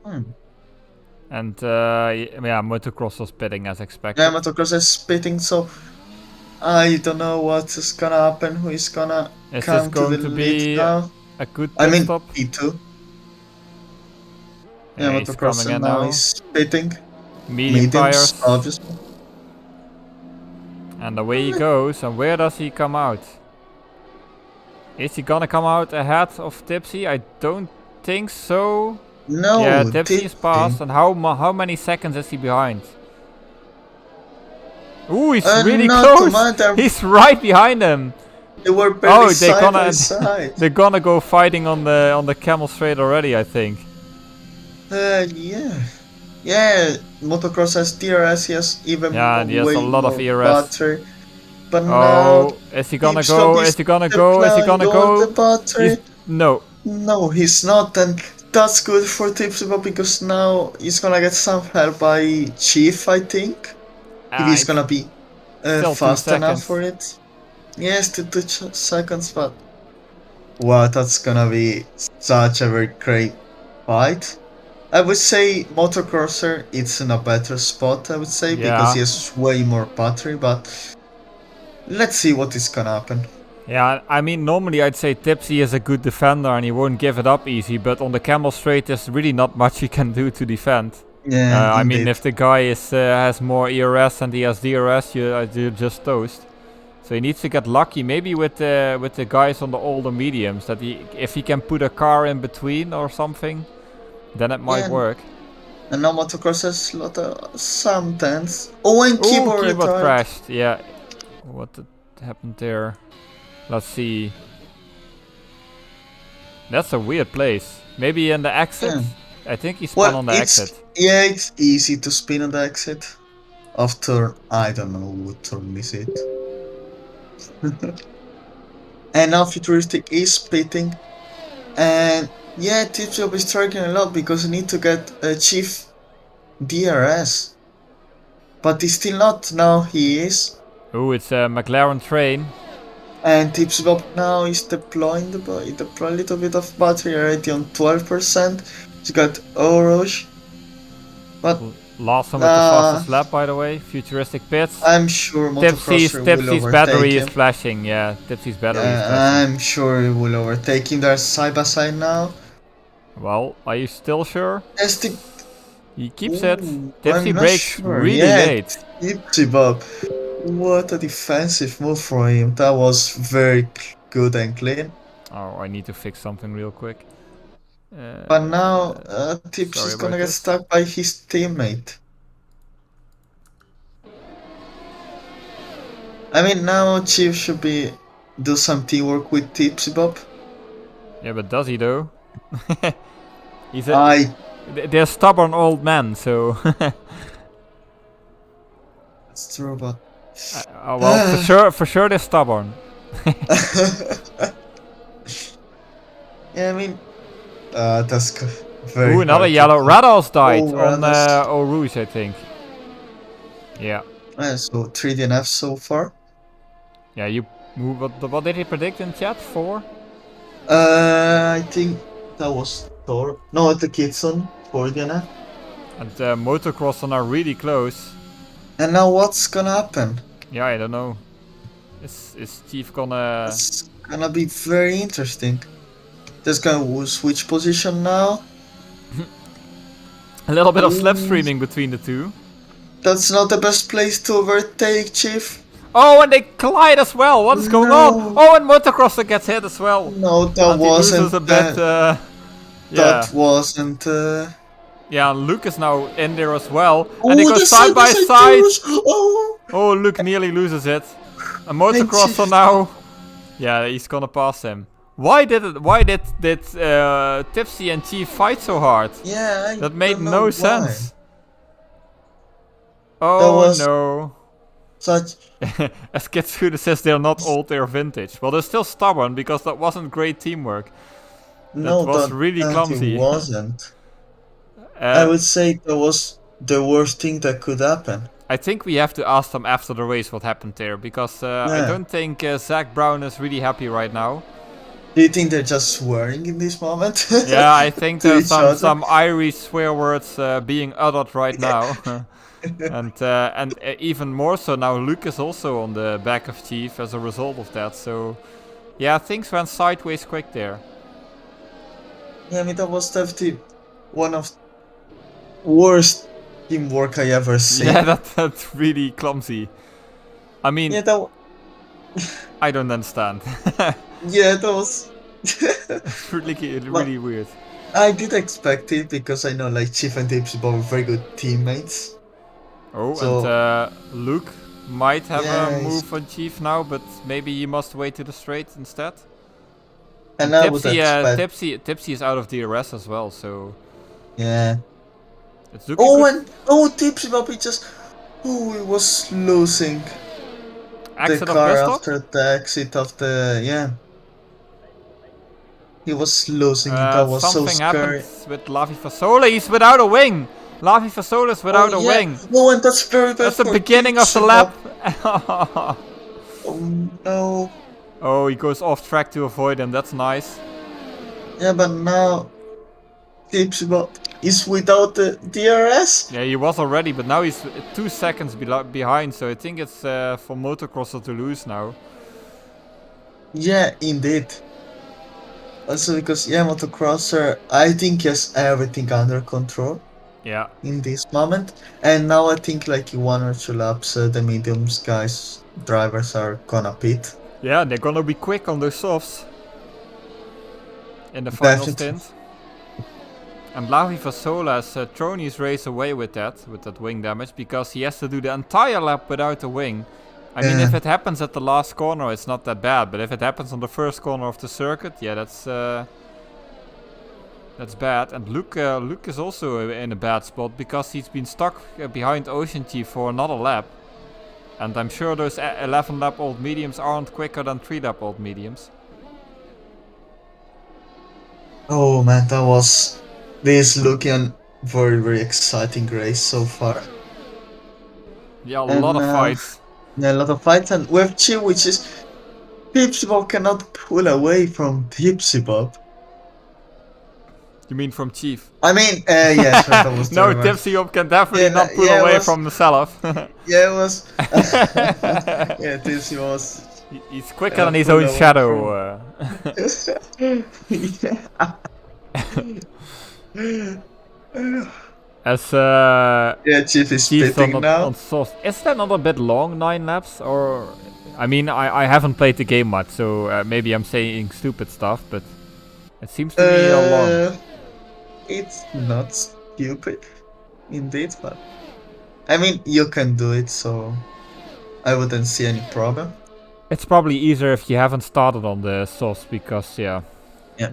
And yeah, Motocrosser's pitting as expected. Yeah, Motocross is spitting, so I don't know what is gonna happen. Who is gonna Is come this going to the to lead be now? a good I pit mean, stop? P2. Yeah, Yeah, he's Motocross coming in now now. is spitting. Medium tires. Obviously. And away he goes. And where does he come out? Is he gonna come out ahead of Tipsy? I don't think so. No, Yeah, Tipsy is passed. And how many seconds is he behind? Ooh, he's really not close. matter. He's right behind him. They were barely they're side gonna by side. they're gonna go fighting on the camel straight already, I think. Yeah, Motocross has DRS, he has even Yeah, and he has way a lot of more ERS. battery. But Oh, is he gonna go? Is he gonna go? Is he gonna The go? battery. He's- No. No, he's not, and that's good for Tipsy because now he's gonna get some help by Chief, I think. If he's gonna be still 2 fast enough seconds. for it. Yes, 2 seconds, but wow, that's gonna be such a very great fight. I would say Motocrosser, it's in a better spot, I would say, because he has way more battery, but let's see what is gonna happen. Yeah, I mean, normally I'd say Tipsy is a good defender and he won't give it up easy, but on the Camel Straight there's really not much he can do to defend. Yeah, I mean, indeed. if the guy has more ERS and he has DRS, you're just toast. So he needs to get lucky, maybe with the guys on the older mediums, that if he can put a car in between or something, then it might work. And now motocross has a lot of sometimes. Oh, and keyboard retired. crashed. Yeah, what happened there? Let's see. That's a weird place. Maybe in the exit? Yeah. I think he spun on the exit. Yeah, it's easy to spin on the exit. After, I don't know what turn is it. And now Futuristic is splitting. And yeah, Tipsy is struggling a lot because he need to get a chief DRS. But he's still not, now he is. Oh, it's a McLaren train. And Tipsy Bob now is deploying he deployed a little bit of battery already on 12%. He's got Oroch. But Last one with the fastest lap, by the way. Futuristic pits. I'm sure Tipsy's Motocrosser battery him. is flashing. Yeah, Tipsy's battery is flashing. I'm sure he will overtake him. They're side by side now. Well, are you still sure? Yes, He keeps Ooh, it. Tipsy I'm not brakes sure. really Yeah, late. Tipsy Bob. What a defensive move for him. That was very good and clean. Oh, I need to fix something real quick. But now Tips sorry is gonna about get this. stuck by his teammate. I mean, now Chief should do some teamwork with Tipsy Bob. Yeah, but does he though? He's they're stubborn old men, so. It's true, but well, for sure they're stubborn. yeah, I mean, that's very. Ooh, another hard yellow. to- Rados died Oh, on Rados. Eau Rouge, I think. Yeah. So 3 DNF so far. Yeah, what did he predict in chat? 4? I think that was Thor. No, the Kitson 4 DNF. And Motocross are really close. And now what's gonna happen? Yeah, I don't know. Is Chief gonna... It's gonna be very interesting. Just gonna switch position now. A little bit of slipstreaming between the two. That's not the best place to overtake, Chief. Oh, and they collide as well. What is going on? Oh, and Motocrosser gets hit as well. No, that And he loses wasn't. a bit. Yeah. That wasn't. Yeah, and Luke is now in there as well. Oh, And they go the side by side. doors. Oh, Oh, Luke nearly loses it. A Motocrosser now. Yeah, he's gonna pass him. Why did Tipsy and Chief fight so hard? yeah. That made don't know no why. sense. Oh was- no. Such. As Kitsuda says, they're not old, they're vintage. Well, they're still stubborn because that wasn't great teamwork. No, was really that clumsy. It wasn't. I would say that was the worst thing that could happen. I think we have to ask them after the race what happened there, because I Yeah. don't think Zach Brown is really happy right now. Do you think they're just swearing in this moment? Yeah, I think To there's each other? some Irish swear words being uttered right now. and even more so now, Luke is also on the back of Chief as a result of that. So, yeah, things went sideways quick there. Yeah, I mean, that was definitely one of worst teamwork I ever seen. Yeah, that's really clumsy. I mean, Yeah, that. I don't understand. Yeah, that was. It's really weird. I did expect it because I know like Chief and Tipsy both are very good teammates. Oh, So- and Luke might have Yeah, a he's- move on Chief now, but maybe he must wait to the straight instead. And I would expect. Tipsy is out of DRS as well, so Yeah. it's looking Oh, good. and Tipsy Bob, he just. Oh, he was losing Exit the of car pit stop. after the exit of the. Yeah. He was losing it. That was so Something scary. happened with Lavi Fasola. He's without a wing. Lavi Fasola is without a yeah. wing. No, and that's very bad. That's the for beginning of the Tipsy lap. Bob. Oh no. Oh, he goes off track to avoid him. That's nice. Yeah, but now Tipsy Bob is without the DRS. Yeah, he was already, but now he's 2 seconds behind. So I think it's for Motocrosser to lose now. Yeah, indeed. Also because yeah, motocrosser, I think he has everything under control Yeah. in this moment, and now I think like in 1 or 2 laps, the mediums guys drivers are gonna pit. Yeah, they're gonna be quick on those softs in the final Definitely. stint. And Lavi Fasola has thrown his race away with that wing damage, because he has to do the entire lap without a wing. I mean, if Yeah. it happens at the last corner, it's not that bad. But if it happens on the first corner of the circuit, yeah, that's bad. And Luke is also in a bad spot, because he's been stuck behind Ocean Chief for another lap. And I'm sure those 11 lap old mediums aren't quicker than 3 lap old mediums. Oh man, this looking very exciting race so far. Yeah, a And lot of fights. yeah, a lot of fights, and we have Chill, which is Tipsy Bob cannot pull away from Tipsy Bob. You mean from Chief? I mean, yeah, sure, that was the No, reverse. Tipsy Up can definitely Yeah, not pull yeah, it away was- from himself. Yeah, it was. Yeah, Tipsy was. He's quicker than his pull own away shadow. As Yeah, Chief is Chief's pitting on now. soft. Is that not a bit long, 9 laps? Or, I mean, I haven't played the game much, so maybe I'm saying stupid stuff, but it seems to be long. It's not stupid, indeed, but I mean, you can do it, so I wouldn't see any problem. It's probably easier if you haven't started on the softs, because Yeah.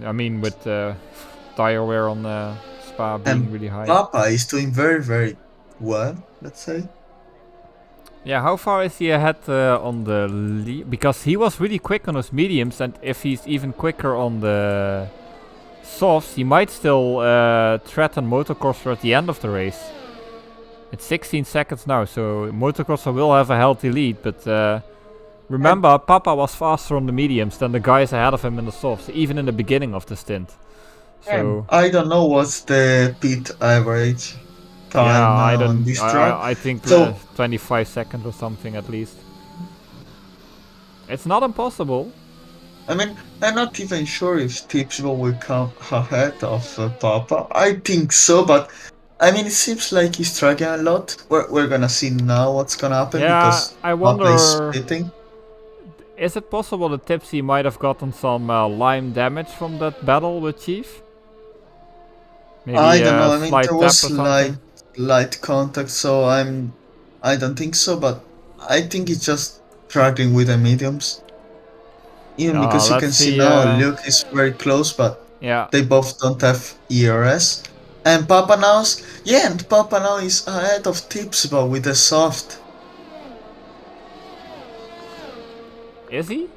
I mean, with tire wear on Spa being And really high. Papa is doing very well, let's say. Yeah, how far is he ahead on the lead? Because he was really quick on his mediums, and if he's even quicker on the softs, he might still threaten Motocrosser at the end of the race. It's 16 seconds now, so Motocrosser will have a healthy lead, but remember, Papa was faster on the mediums than the guys ahead of him in the softs, even in the beginning of the stint. So I don't know what's the pit average time yeah, I on don't. this track. I think So- 25 seconds or something at least. It's not impossible. I mean, I'm not even sure if Tipsville will come ahead of Papa. I think so, but I mean, it seems like he's struggling a lot. We're gonna see now what's gonna happen Yeah, because I Papa is wonder. pitting. Is it possible that Tipsy might have gotten some lime damage from that battle with Chief? Maybe I don't know. I a mean, slight there tap was or something? light contact, so I don't think so. But I think he's just struggling with the mediums. Even because you can let's see see, now Luke is very close, but Yeah. they both don't have ERS. And Papa now is ahead of Tipsy with the soft. Is he?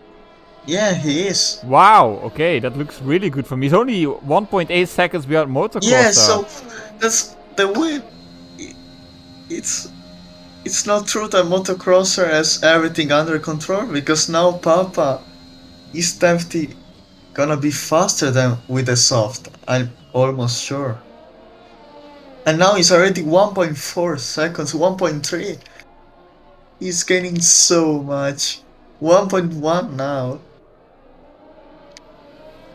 Yeah, he is. Wow, okay, that looks really good for me. He's only 1.8 seconds behind Motocrosser. Yeah, so that's the win. It's not true that Motocrosser has everything under control, because now Papa is definitely gonna be faster than with the soft. I'm almost sure. And now he's already 1.4 seconds, 1.3. He's gaining so much. 1.1 now.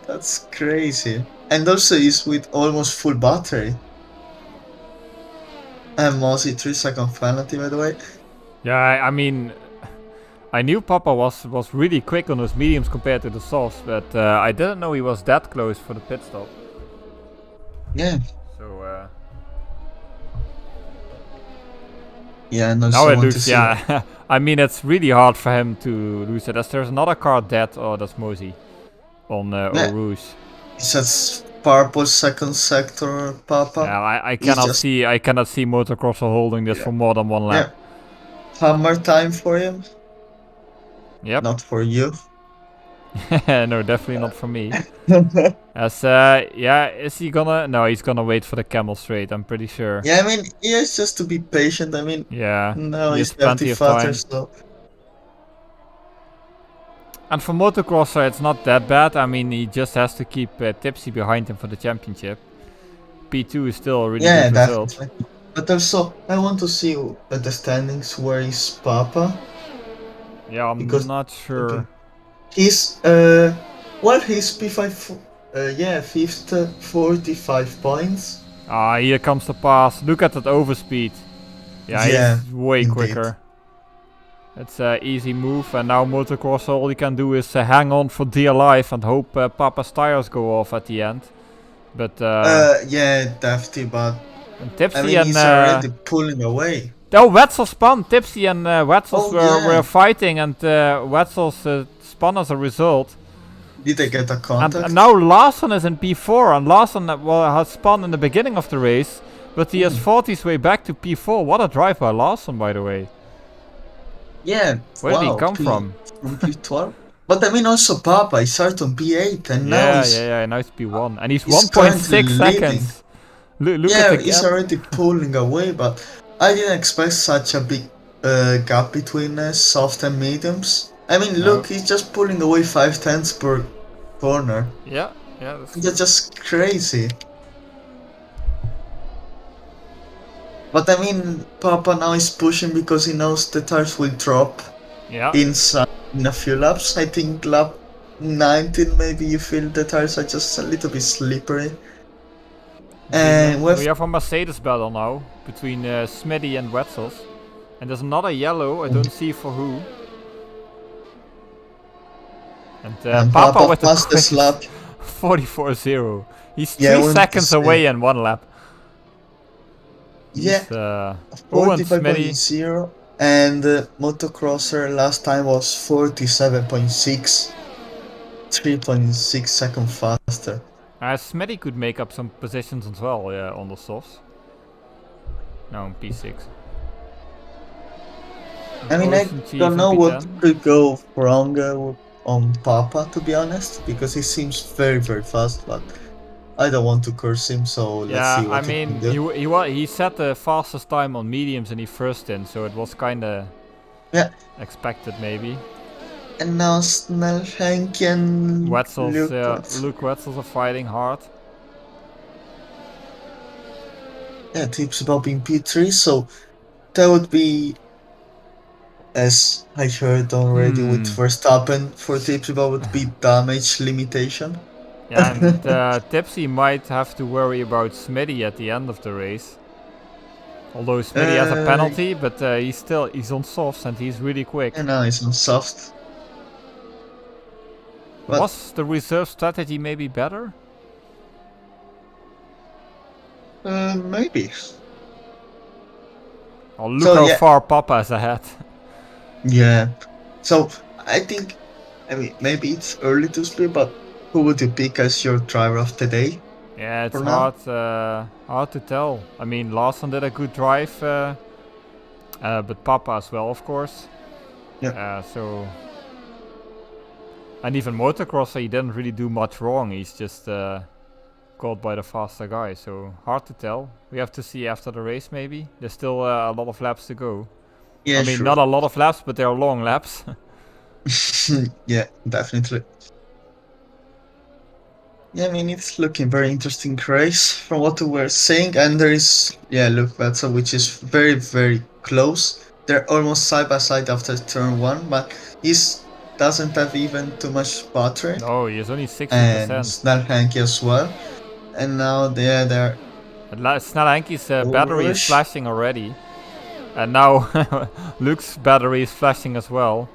That's crazy. And also he's with almost full battery. And Mossy 3-second penalty, by the way. Yeah, I mean, I knew Papa was really quick on his mediums compared to the softs, but I didn't know he was that close for the pit stop. Yeah. So Yeah, and also now it want to looks, see. yeah. I mean, it's really hard for him to lose it. As there's another car dead, oh, that's Mosey on Eau Rouge. He says purple second sector, Papa. Yeah, I He's cannot just- see Motocrosser holding this for more than one Yeah. lap. Hammer time for him, Yep. not for you. No, definitely not for me. As yeah, is he gonna? No, he's gonna wait for the camel straight. I'm pretty sure. Yeah, I mean, he has just to be patient. I mean, Yeah. now he he's has plenty 30 of fatter, time. so And for Motocrosser, it's not that bad. I mean, he just has to keep Tipsy behind him for the championship. P2 is still a really yeah, good result. definitely. But also, I want to see at the standings where is Papa. Yeah, I'm Because- not sure. okay. He's well, he's P5. Yeah, fifth, 45 points. Ah, here comes the pass. Look at that overspeed. Yeah, Yeah, he's way indeed. quicker. It's an easy move, and now motocross, all he can do is hang on for dear life and hope Papa's tires go off at the end. But Yeah, Dafty, but and Tipsy I mean, and he's already pulling away. oh, Wetzel spun. Tipsy and Wetzel Oh, were yeah. fighting, and Wetzel's spun as a result. Did they get a And, contact? now Larson is in P4, and Larson has spun in the beginning of the race, but he has fought his way back to P4. What a drive by Larson, by the way. Yeah. Where did he come from? From P12? But I mean, also Papa, he started on P8 and now Yeah, he's, now it's P1, and he's he's 1.6 currently seconds. Look yeah, at the he's gap. already pulling away, but I didn't expect such a big gap between soft and mediums. I mean, No. look, he's just pulling away 5/10 per corner. Yeah, that's It's just crazy. But I mean, Papa now is pushing because he knows the tires will drop yeah. in a few laps. I think lap 19 maybe you feel the tires are just a little bit slippery. And We have a Mercedes battle now between Smitty and Wetzels, and there's another yellow. I don't see for who. And Papa with the passed this lap. 44-0. He's Yeah, I 3 wanted to seconds say. away in one lap. Yeah, He's, oh, and Smitty. 45.0, and motocrosser last time was 47.6, 3.6 seconds faster. Smitty could make up some positions as well on the softs. No, P6. I mean, I Ocean Chief don't in know what P10. could go wrong on Papa, to be honest, because he seems very, very fast, but I don't want to curse him, so let's see Yeah, what I he mean, can do. he set the fastest time on mediums in the first in, so it was kinda expected maybe. And now Snell, Hank, and Wetzels, Luke. Luke Wetzels are fighting hard. Yeah, tips about being P3, so that would be, as I heard already with Verstappen, for tips about would be damage limitation. Yeah, and Tipsy might have to worry about Smitty at the end of the race. Although Smitty has a penalty, but he's on softs and he's really quick. And now he's on soft. But Was the reserve strategy maybe better? maybe. Oh, look So, how yeah. far Papa is ahead. Yeah. So I think, I mean, maybe it's early to split, but who would you pick as your driver of the day? Yeah, it's For now? hard to tell. I mean, Larson did a good drive, but Papa as well, of course. Yeah. And even motocrosser, he didn't really do much wrong. He's just caught by the faster guy, so hard to tell. We have to see after the race, maybe. There's still a lot of laps to go. Yeah, I mean, sure. not a lot of laps, but they are long laps. Yeah, definitely. Yeah, I mean, it's looking very interesting race from what we were saying, and there is, Luke Wetzel, which is very, very close. They're almost side by side after turn 1, but he doesn't have even too much battery. No, he is only 60%. And Snell Hanky as well. And now they're Snelhanky's battery is Bullish. flashing already. And now Luke's battery is flashing as well.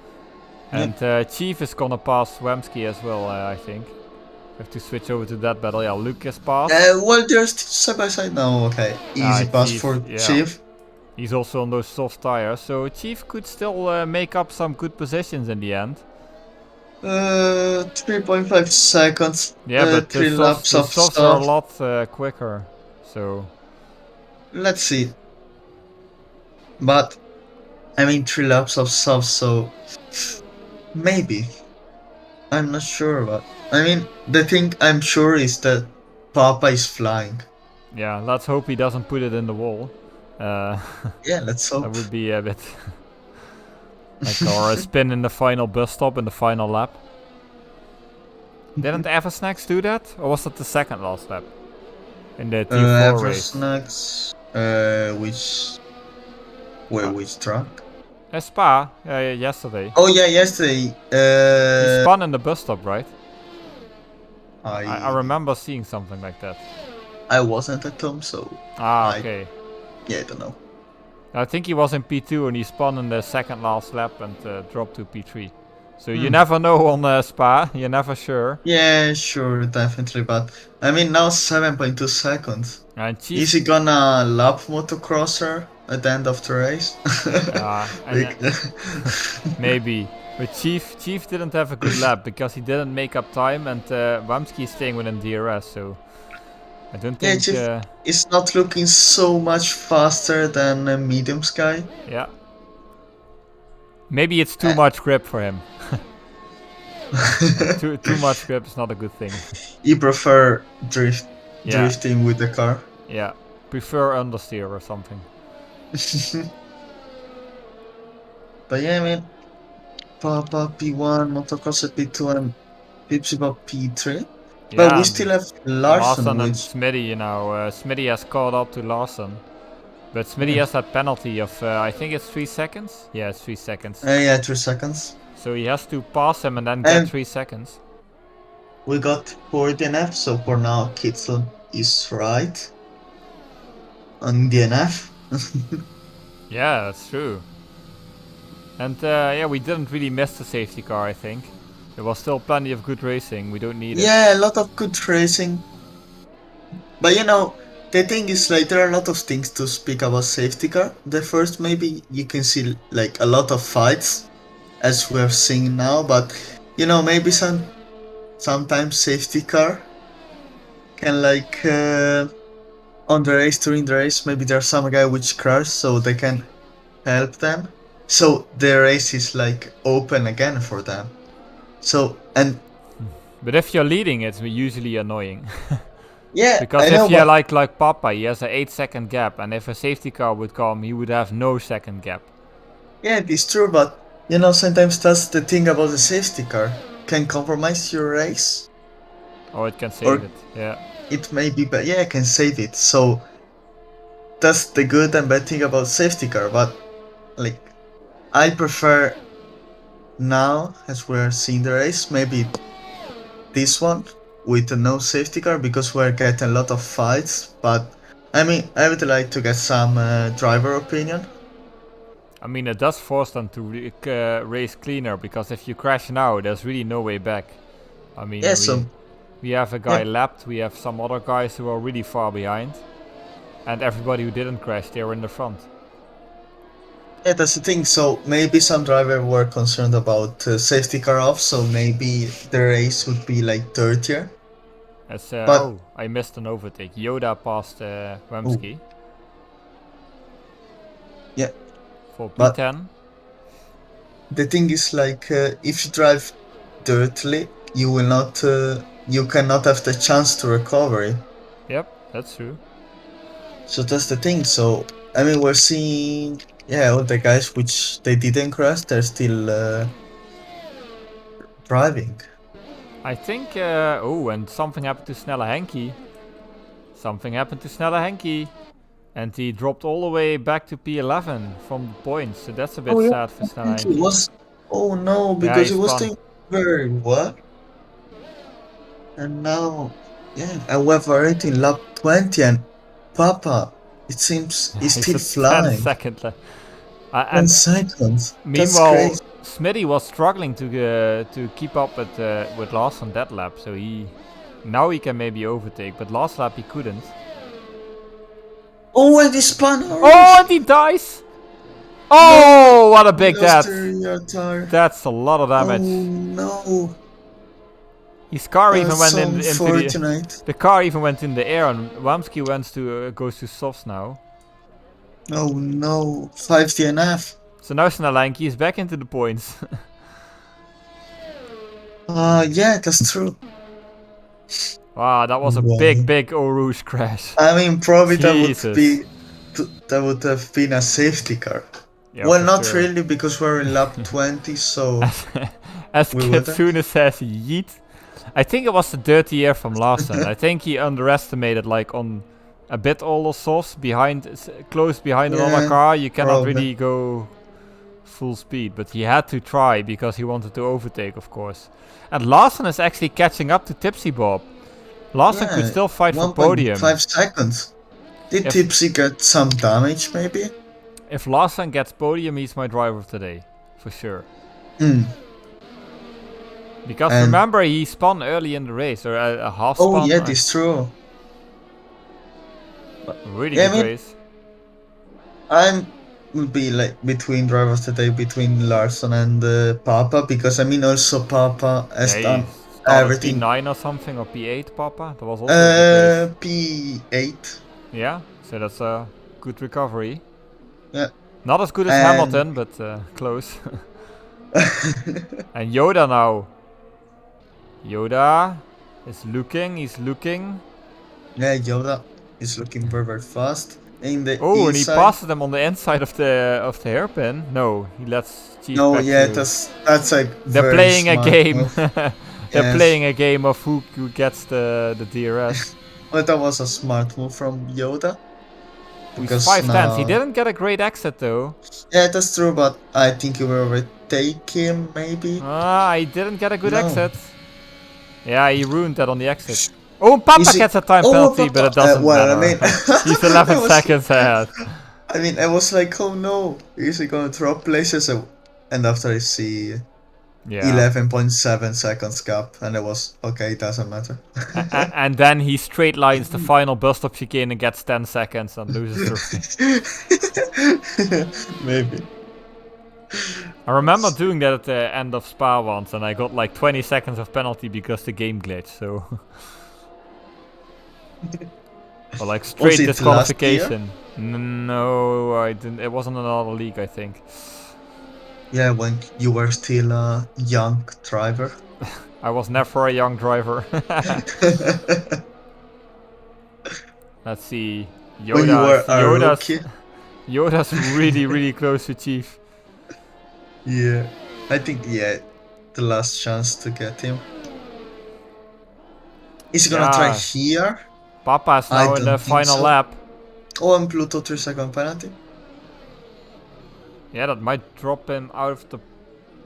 And Chief is gonna pass Wemsky as well, I think. We have to switch over to that battle. Yeah, Luke has passed. well, they're still side by side now. Okay, easy pass Chief, for yeah. Chief. He's also on those soft tires, so Chief could still make up some good positions in the end. 3.5 seconds. Yeah, but 3 the laps of softs are a soft. lot quicker. So Let's see. But I mean, 3 laps of soft, so maybe. I'm not sure, but I mean, the thing I'm sure is that Papa is flying. yeah, let's hope he doesn't put it in the wall. Yeah, let's hope. That would be a bit like or a spin in the final bus stop in the final lap. Didn't Eversnacks do that, or was that the second last lap in the T4 race? Eversnacks, which track? Spa, yesterday. Oh yeah, yesterday. He spun in the bus stop, right? I I remember seeing something like that. I wasn't at home, so Ah, I- okay. yeah, I don't know. I think he was in P2 and he spun in the second last lap and dropped to P3. So you never know on Spa, you're never sure. Yeah, sure, definitely, but I mean now 7.2 seconds. And Is Chief, he gonna lap motocrosser at the end of the race? maybe. But Chief didn't have a good lap because he didn't make up time and Wamski is staying within DRS, so I don't Yeah, think... Chief is not looking so much faster than a medium sky. yeah. Maybe it's too much grip for him. too much grip is not a good thing. You prefer Yeah. drifting with the car? Yeah. Prefer understeer or something. But yeah, I mean, Papa P1, Motocross at P2, and Pipsiba P3. But we and still have Larson, and which Smitty, you know. Smitty has caught up to Larson. But Smitty has that penalty of, I think it's 3 seconds? Yeah, it's 3 seconds. yeah, 3 seconds. So he has to pass him and then get And 3 seconds. we got 4 DNF, so for now Kitson is right on DNF. Yeah, that's true. And yeah, we didn't really miss the safety car, I think. There was still plenty of good racing, we don't need it. Yeah, a lot of good racing. But you know, the thing is, like, there are a lot of things to speak about safety car. The first, maybe you can see like a lot of fights, as we're seeing now. But you know, maybe sometimes safety car can like on the race, during the race, maybe there's some guy which crashed, so they can help them. So the race is like open again for them. So and But if you're leading, it's usually annoying. yeah, Because I know, if you're but- like Papa, he has an 8-second gap, and if a safety car would come, he would have no second gap. yeah, it is true, but you know, sometimes that's the thing about the safety car. Can compromise your race. Or it can save Or- it, yeah. It may be, but yeah, can save it. So that's the good and bad thing about safety car. But like, I prefer now, as we're seeing the race, maybe this one with the no safety car, because we're getting a lot of fights. But I mean, I would like to get some driver opinion. I mean, it does force them to race cleaner, because if you crash now, there's really no way back. I mean, Yeah, so we have a guy Yeah. lapped, we have some other guys who are really far behind. And everybody who didn't crash, they were in the front. yeah, that's the thing. So maybe some drivers were concerned about safety car off, so maybe the race would be like dirtier. It's, But- oh, I missed an overtake. Yoda passed Wamski. Yeah. For But- P10. The thing is, like, if you drive dirtily, you will not, you cannot have the chance to recover it. Yep, that's true. So that's the thing. So I mean, we're seeing, yeah, all the guys which they didn't crash, they're still driving. I think, oh, and something happened to Snelle Henky. Something happened to Snelle Henky. And he dropped all the way back to P11 from the points. So that's a bit sad for Snelle It Henky. was, oh no, because he it was spun. doing very well. And now, yeah, and we're already in lap 20, and Papa, it seems he's still It's a flying. 10-second left. 10 And seconds. That's meanwhile, crazy. Smitty was struggling to keep up with Larson that lap. So now he can maybe overtake, but last lap he couldn't. Oh, and he spun. Oh, and he dies! Oh, what a big Lost death! your tire. That's a lot of damage. Oh no. His car even That's went so into the... unfortunate. The car even went in the air, and Wamski goes to softs now. Oh no. 5 DNF. So now Snellanky is back into the points. Yeah, that's true. Wow, that was a Wow. big Eau Rouge crash. I mean, probably Jesus. that would have been a safety car. Yeah, Well, for not sure. really, because we're in lap 20, so As We wouldn't. Kitsune says, yeet. I think it was the dirty air from Larson. I think he underestimated, like, on a bit older sauce behind, close behind another Yeah, car. You cannot probably. really go full speed, but he had to try because he wanted to overtake, of course. And Larson is actually catching up to Tipsy Bob. Larson could still fight for podium. 5 seconds. Did Tipsy get some damage, maybe? If Larson gets podium, he's my driver of the day, for sure. Because remember, he spun early in the race, or a half spun. Oh yeah, that's true. Really good race. I'm would be like between drivers today, between Larson and Papa, because I mean also Papa has done everything. P9 or something, or P8, Papa. That was also a good race. P8. Yeah, so that's a good recovery. Yeah. Not as good as Hamilton, but close. And Yoda now. Yoda is looking, he's looking. Yeah, Yoda is looking very, very fast. In the and he passes them on the inside of the hairpin. No, he lets Chief back through. that's like They're playing a game. They're Yes. playing a game of who gets the DRS. But that was a smart move from Yoda. He's 5/10. He didn't get a great exit though. Yeah, that's true, but I think you will overtake him, maybe. He didn't get a good exit. Yeah, he ruined that on the exit. Oh, Papa gets a time penalty, but it doesn't matter. I mean, he's 11 seconds ahead. I mean, I was like, oh no, is he gonna drop places? And after I see 11.7 seconds gap, and it was, okay, it doesn't matter. And then he straight lines the final bus stop chicane and gets 10 seconds and loses the race. Maybe. I remember doing that at the end of Spa once, and I got like 20 seconds of penalty because the game glitched, so... Or like straight disqualification. No, I didn't. It wasn't another league, I think. Yeah, when you were still a young driver. I was never a young driver. Let's see. When you were a rookie. Yoda's really, really close to Chief. Yeah, I think the last chance to get him. Is he gonna try here? Papa's now in the final lap. Oh, and Pluto 3-second penalty. Yeah, that might drop him out of the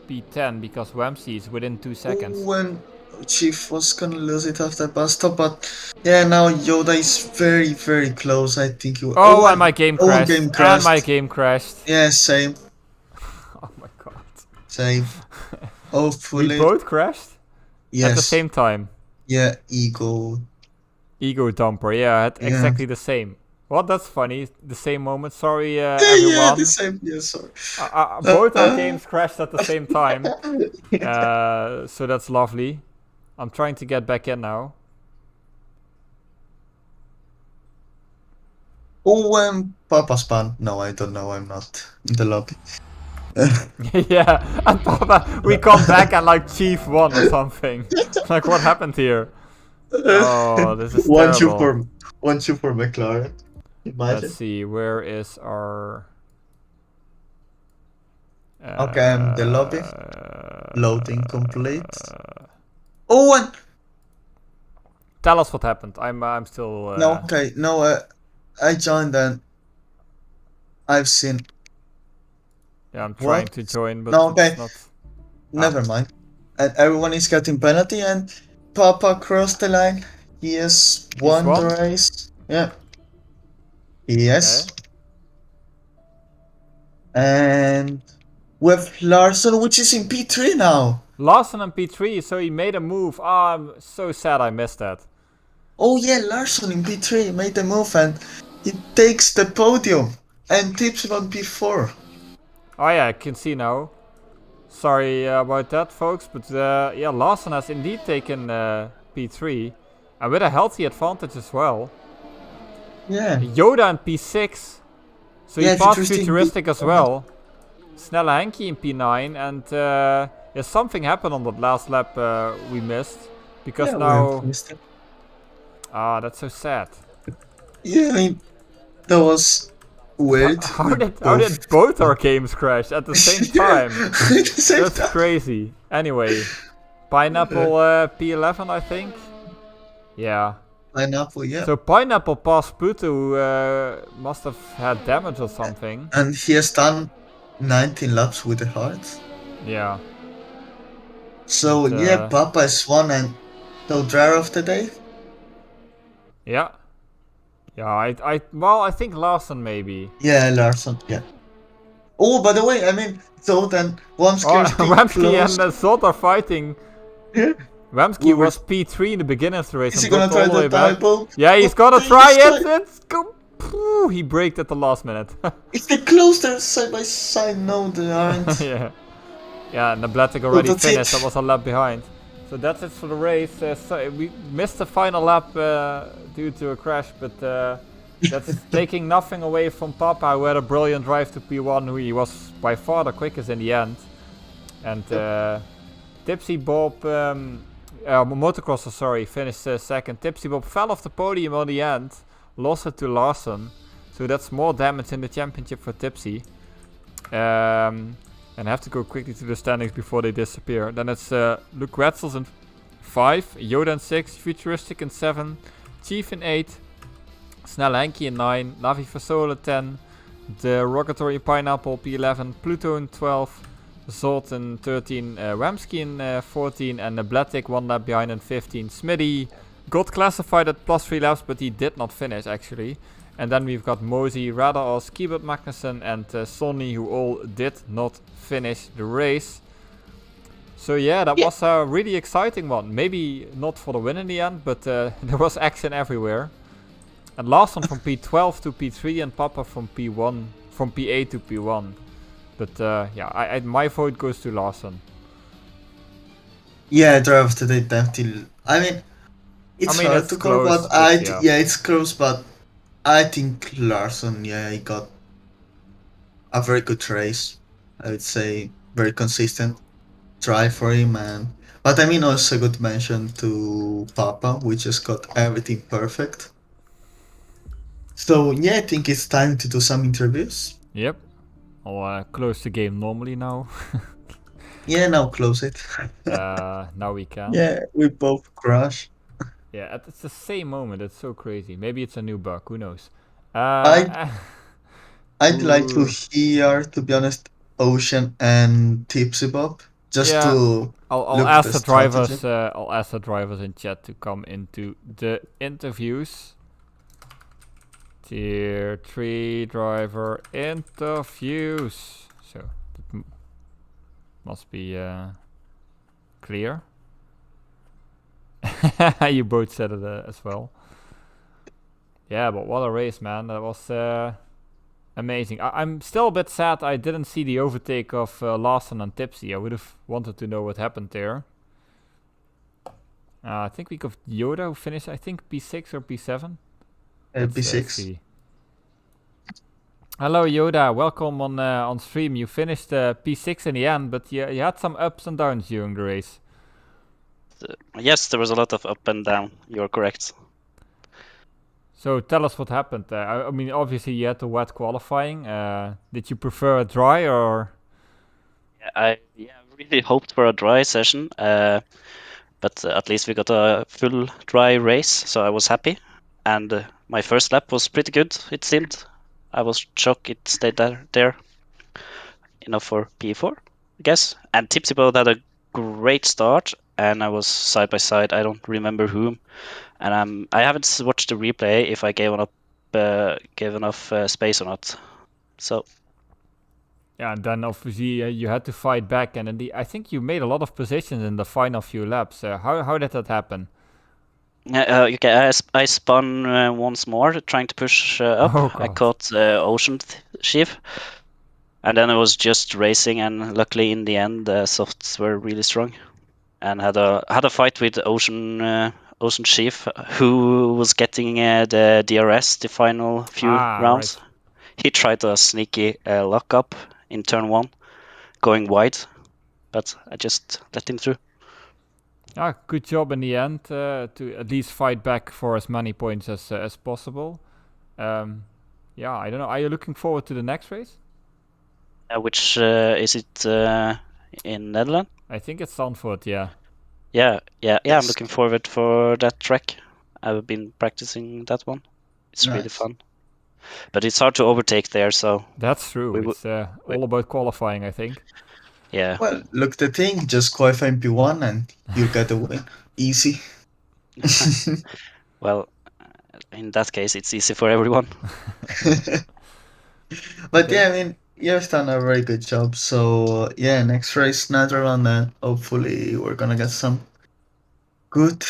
P10 because Wamsey is within 2 seconds. When Chief was gonna lose it after bus stop, but yeah, now Yoda is very, very close. I think you. And my game crashed. And my game crashed. Yeah, same. Oh my god. Same. Hopefully. We both crashed? Yes. At the same time. Yeah, Ego dumper, exactly the same. Well, that's funny. The same moment. Sorry, everyone. Yeah, the same. Yeah, sorry. Both our games crashed at the same time. So that's lovely. I'm trying to get back in now. Papa spun. No, I don't know. I'm not in the lobby. Yeah, and Papa, we come back and like Chief won or something. Like, what happened here? Oh, this is terrible. 1-2 for McLaren. Imagine. Let's see, where is our... Okay, I'm in the lobby. Loading complete. Tell us what happened. I'm still... No, okay. No, I joined and I've seen... Yeah, I'm trying to join, but it's not... Never mind. And everyone is getting penalty and Papa crossed the line. He has won the race. Yeah. Yes. Okay. And with Larson, which is in P3 now. Larson and P3, so he made a move. I'm so sad I missed that. Oh yeah, Larson in P3 made a move and he takes the podium and tips on P4. Oh yeah, I can see now. Sorry about that, folks, but yeah, Larson has indeed taken P3 and with a healthy advantage as well. Yeah. Yoda in P6, so he passed Futuristic as well. Snelle Henke in P9, and something happened on that last lap we missed because now. That's so sad. Yeah, I mean, that was weird. How did both our games crash at the same time? That's crazy. Anyway, Pineapple P11, I think. Yeah. Pineapple, yeah. So Pineapple passed Puto, who must have had damage or something. And he has done 19 laps with the heart. Yeah. So But, yeah, Papa is one and so driver of the day. yeah. Yeah, I think Larson maybe. Yeah, Larson. Yeah. Oh, by the way, I mean, so then Oh, Wamsky is still Ramsky close. and Salt are fighting. Yeah. Ramsky We were. was P3 in the beginning of the race Is he and gonna dropped all try the way the back. typo? Yeah, he's Oh, gonna they try just it! It's go. Phew, he braked at the last minute. If they close their side by side, no, they aren't. Yeah. Yeah, and the Blatic So already that's finished. it. I was a lap behind. So that's it for the race. So we missed the final lap due to a crash, but that's taking nothing away from Papa, who had a brilliant drive to P1, who he was by far the quickest in the end. And Tipsy Bob, motocrosser, sorry, finished second. Tipsy Bob fell off the podium on the end, lost it to Larson. So that's more damage in the championship for Tipsy. And I have to go quickly to the standings before they disappear. Then it's Luke Wetzels in 5, Yoda in 6, Futuristic in 7, Chief in 8, Snell Henky in 9, Navi Fasole 10, the Rogatory Pineapple P11, Pluto in 12, Zolt in 13, Ramsky in 14, and the Blatic 1 lap behind in 15. Smitty got classified at plus 3 laps, but he did not finish actually. And then we've got Mosey, Radaos, Keyboard Magnussen, and Sonny, who all did not finish the race. So yeah, that was a really exciting one. Maybe not for the win in the end, but there was action everywhere. And Larson from P12 to P3, and Papa from P1, from P8 to P1. But yeah, my vote goes to Larson. Yeah, driver of the day definitely. I mean, it's hard it's to call, close, but yeah. yeah, it's close, but I think Larson, yeah, he got a very good race. I would say very consistent drive for him, but I mean also good mention to Papa, which just got everything perfect. So yeah, I think it's time to do some interviews. Yep. I'll close the game normally now. Yeah, now close it. Now we can. Yeah, we both crash. Yeah, it's the same moment. It's so crazy. Maybe it's a new bug. Who knows? I'd like to hear, to be honest, Ocean and Tipsy Bob, just Yeah, to I'll look ask the the drivers. strategy. I'll ask the drivers in chat to come into the interviews. Tier 3 driver interviews. So that must be clear. You both said it as well. Yeah, but what a race, man. That was amazing. I'm still a bit sad I didn't see the overtake of Larson and Tipsy. I would have wanted to know what happened there. I think we got Yoda, who finished, I think, P6 or P7. P6. See. Hello Yoda, welcome on stream. You finished P6 in the end, but you had some ups and downs during the race. Yes, there was a lot of up and down. You're correct. So tell us what happened. I mean, obviously you had the wet qualifying. Did you prefer a dry or? I really hoped for a dry session, but at least we got a full dry race, so I was happy. And my first lap was pretty good, it seemed. I was shocked it stayed there. Enough for P4, I guess. And Tipsy Boat had a great start, and I was side by side. I don't remember whom. And I haven't watched the replay if I gave enough space or not. So. Yeah, and then obviously you had to fight back, and I think you made a lot of positions in the final few laps. How did that happen? Okay, I spun once more, trying to push up. Oh, I caught Ocean Chief, and then I was just racing, and luckily in the end the softs were really strong, and had a fight with Ocean Chief, who was getting the DRS the final few rounds. Right. He tried a sneaky lockup in turn 1, going wide, but I just let him through. Good job in the end to at least fight back for as many points as possible. Yeah, I don't know. Are you looking forward to the next race? Which is it in Netherlands? I think it's Zandvoort, yeah. Yeah, I'm looking forward for that track. I've been practicing that one. It's really fun. but it's hard to overtake there. So That's true. We It's all about qualifying, I think. yeah, Well, look, the thing, just qualify in P1 and you get the win. Easy. well, in that case, it's easy for everyone. But Okay. yeah, I mean, you've done a very good job. So yeah, next race, Netherlands, and hopefully we're gonna get some good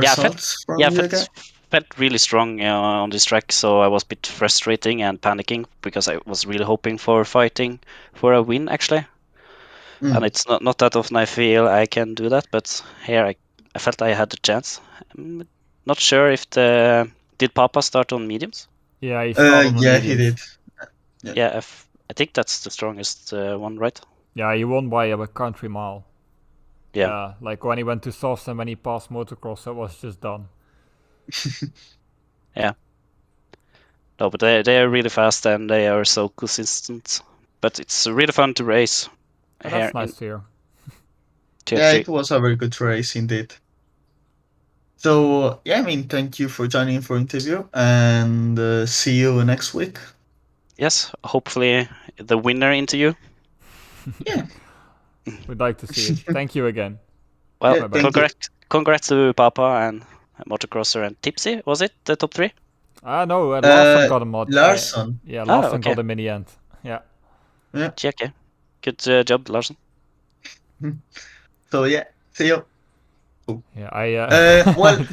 Yeah, I felt results from yeah, I you again. felt really strong on this track, so I was a bit frustrating and panicking because I was really hoping for fighting for a win actually. And it's not that often I feel I can do that, but here I felt I had the chance. I'm not sure if did Papa start on mediums? Yeah, he started on Yeah, he mediums. did. Yeah. Yeah, I think that's the strongest one, right? Yeah, he won by a country mile. Yeah. Like when he went to softs and when he passed motocross, that was just done. Yeah. No, but they are really fast and they are so consistent. But it's really fun to race. And Here that's nice in to hear. Tier Yeah, 3. it was a very good race indeed. So yeah, I mean, thank you for joining for interview, and see you next week. Yes, hopefully the winner interview. Yeah. We'd like to see it. Thank you again. Well, Yeah, thank you. congrats to Papa and Motocrosser and Tipsy. Was it the top 3? No, Larson got a mod. Larson. Yeah, Oh, Larson okay. got him in the end. Yeah. Yeah. Okay. Good job, Larson. So yeah, see you. Yeah, Well,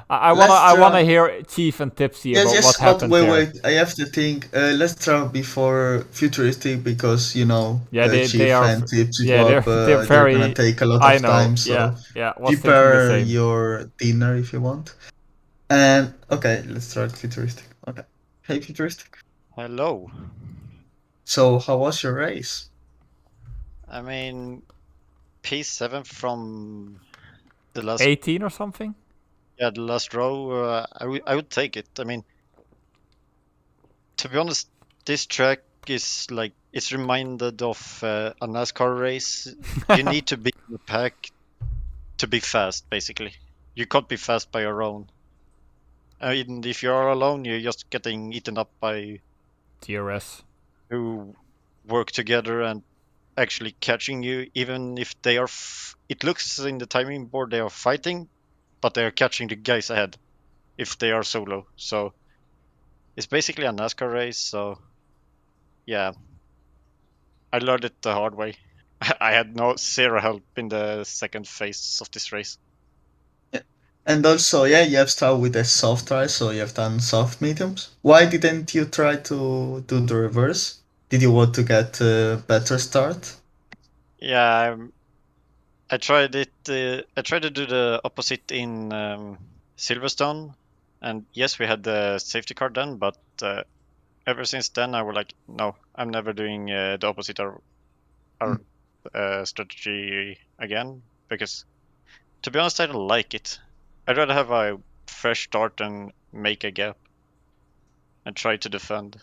I let's wanna hear Chief and Tipsy yes, about yes, what but happened there. wait. I have to think. Let's try before futuristic because Yeah, they Chief are. and Tipsy Yeah, Bob, they're they're gonna very. take a lot I of know. time. So Yeah. Was thinking the prepare same. your dinner if you want. And okay, let's start futuristic. Okay, hey futuristic. Hello. So how was your race? I mean, P7 from the last 18 or something. yeah the last row. I would take it. I mean, to be honest, this track is like it's reminded of a NASCAR race. You need to be in the pack to be fast. Basically, you can't be fast by your own. And if you are alone, you're just getting eaten up by TRS. who work together and actually catching you, even if they are it looks in the timing board they are fighting, but they are catching the guys ahead if they are solo. So it's basically a NASCAR race. So yeah, I learned it the hard way. I had zero help in the second phase of this race. And also, yeah, you have started with a soft try, so you have done soft mediums. Why didn't you try to do the reverse? Did you want to get a better start? Yeah, I tried it. I tried to do the opposite in Silverstone, and yes, we had the safety car then. But ever since then, I was like, no, I'm never doing the opposite our strategy again, because to be honest, I don't like it. I'd rather have a fresh start and make a gap and try to defend.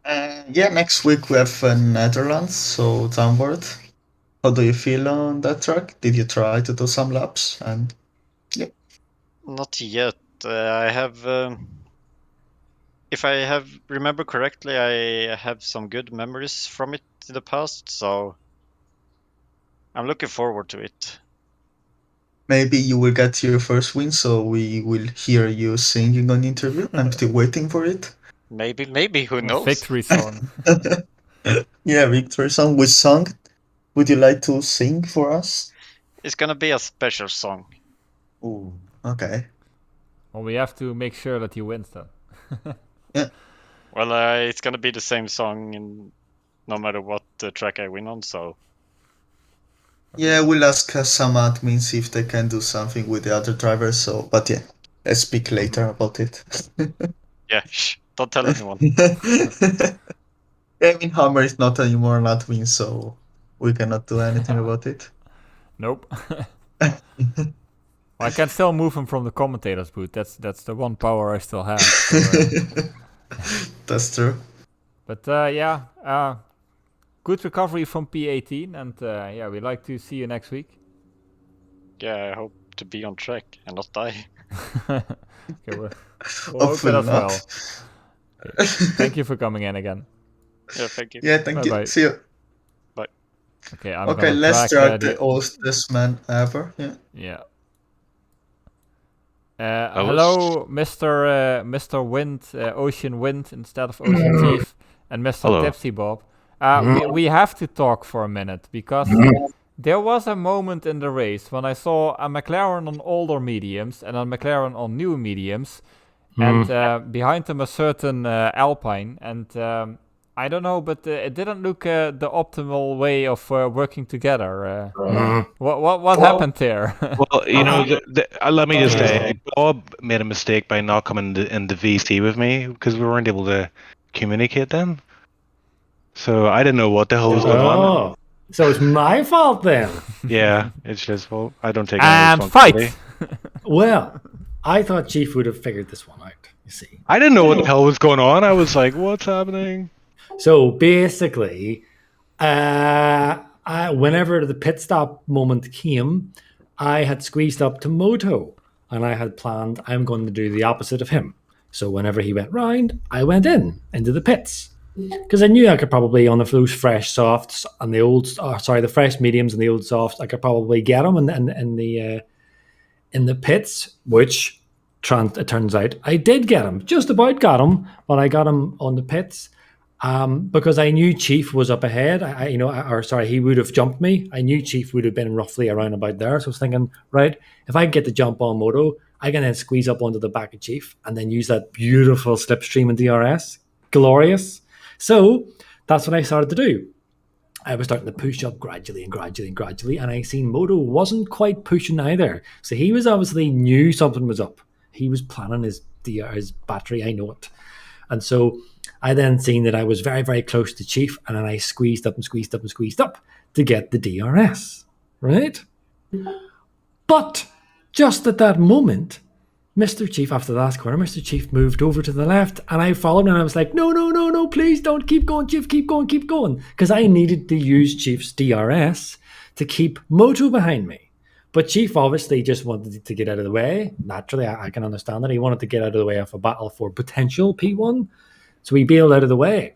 Yeah, next week we have Netherlands, so downward. How do you feel on that track? Did you try to do some laps? And Not yet. I have, if I have remember correctly, I have some good memories from it in the past, so I'm looking forward to it. maybe you will get your first win, so we will hear you singing on interview. I'm still waiting for it. Maybe, who A knows? victory song. Yeah, victory song. Which song would you like to sing for us? It's gonna be a special song. Ooh, okay. Well, we have to make sure that he wins then. Well, it's gonna be the same song no matter what track I win on, so Yeah, we'll ask some admins if they can do something with the other drivers. So, but yeah, let's speak later about it. yeah, shh, don't tell anyone. I mean, Hammer is not anymore an admin, so we cannot do anything about it. Nope. I can still move him from the commentators booth. That's the one power I still have. So, That's true. but yeah, good recovery from P18, and yeah, we'd like to see you next week. Yeah, I hope to be on track and not die. Okay, We'll hope Hopefully it as not. well. Okay. Thank you for coming in again. Yeah, thank you. Yeah, thank Bye-bye. you. See you. Okay, I'm Okay, gonna let's drag start the oldest man ever. Yeah. yeah. was- Hello, Mr. Wind, Ocean Wind instead of Ocean Chief, and Mr. Hello. Tipsy Bob. We have to talk for a minute because there was a moment in the race when I saw a McLaren on older mediums and a McLaren on new mediums, and behind them a certain Alpine, and I don't know, but it didn't look the optimal way of working together. What happened there? Well, let me just say, Bob made a mistake by not coming in the VC with me because we weren't able to communicate then. So I didn't know what the hell was going on. Oh, so it's my fault then. Yeah, it's his fault. I don't take And any fight! responsibility. Well, I thought Chief would have figured this one out, you see. I didn't know what the hell was going on. I was like, what's happening? So basically, whenever the pit stop moment came, I had squeezed up to Moto and I had planned I'm going to do the opposite of him. So whenever he went round, I went into the pits because I knew I could probably on those fresh softs and the fresh mediums and the old softs, I could probably get him in the pits, which it turns out I did get him, just about got him, but I got him on the pits. Because I knew Chief was up ahead, he would have jumped me. I knew Chief would have been roughly around about there. So I was thinking, right, if I get the jump on Moto, I can then squeeze up onto the back of Chief and then use that beautiful slipstream in DRS. Glorious. So that's what I started to do. I was starting to push up gradually, and I seen Moto wasn't quite pushing either. So he was obviously knew something was up. He was planning his battery, I know it. And so I then seen that I was very, very close to Chief, and then I squeezed up to get the DRS, right? But just at that moment, Mr. Chief, after the last corner, Mr. Chief moved over to the left, and I followed him, and I was like, no, please don't, keep going, Chief, keep going, because I needed to use Chief's DRS to keep Moto behind me. But Chief obviously just wanted to get out of the way. Naturally, I can understand that. He wanted to get out of the way of a battle for potential P1. So he bailed out of the way.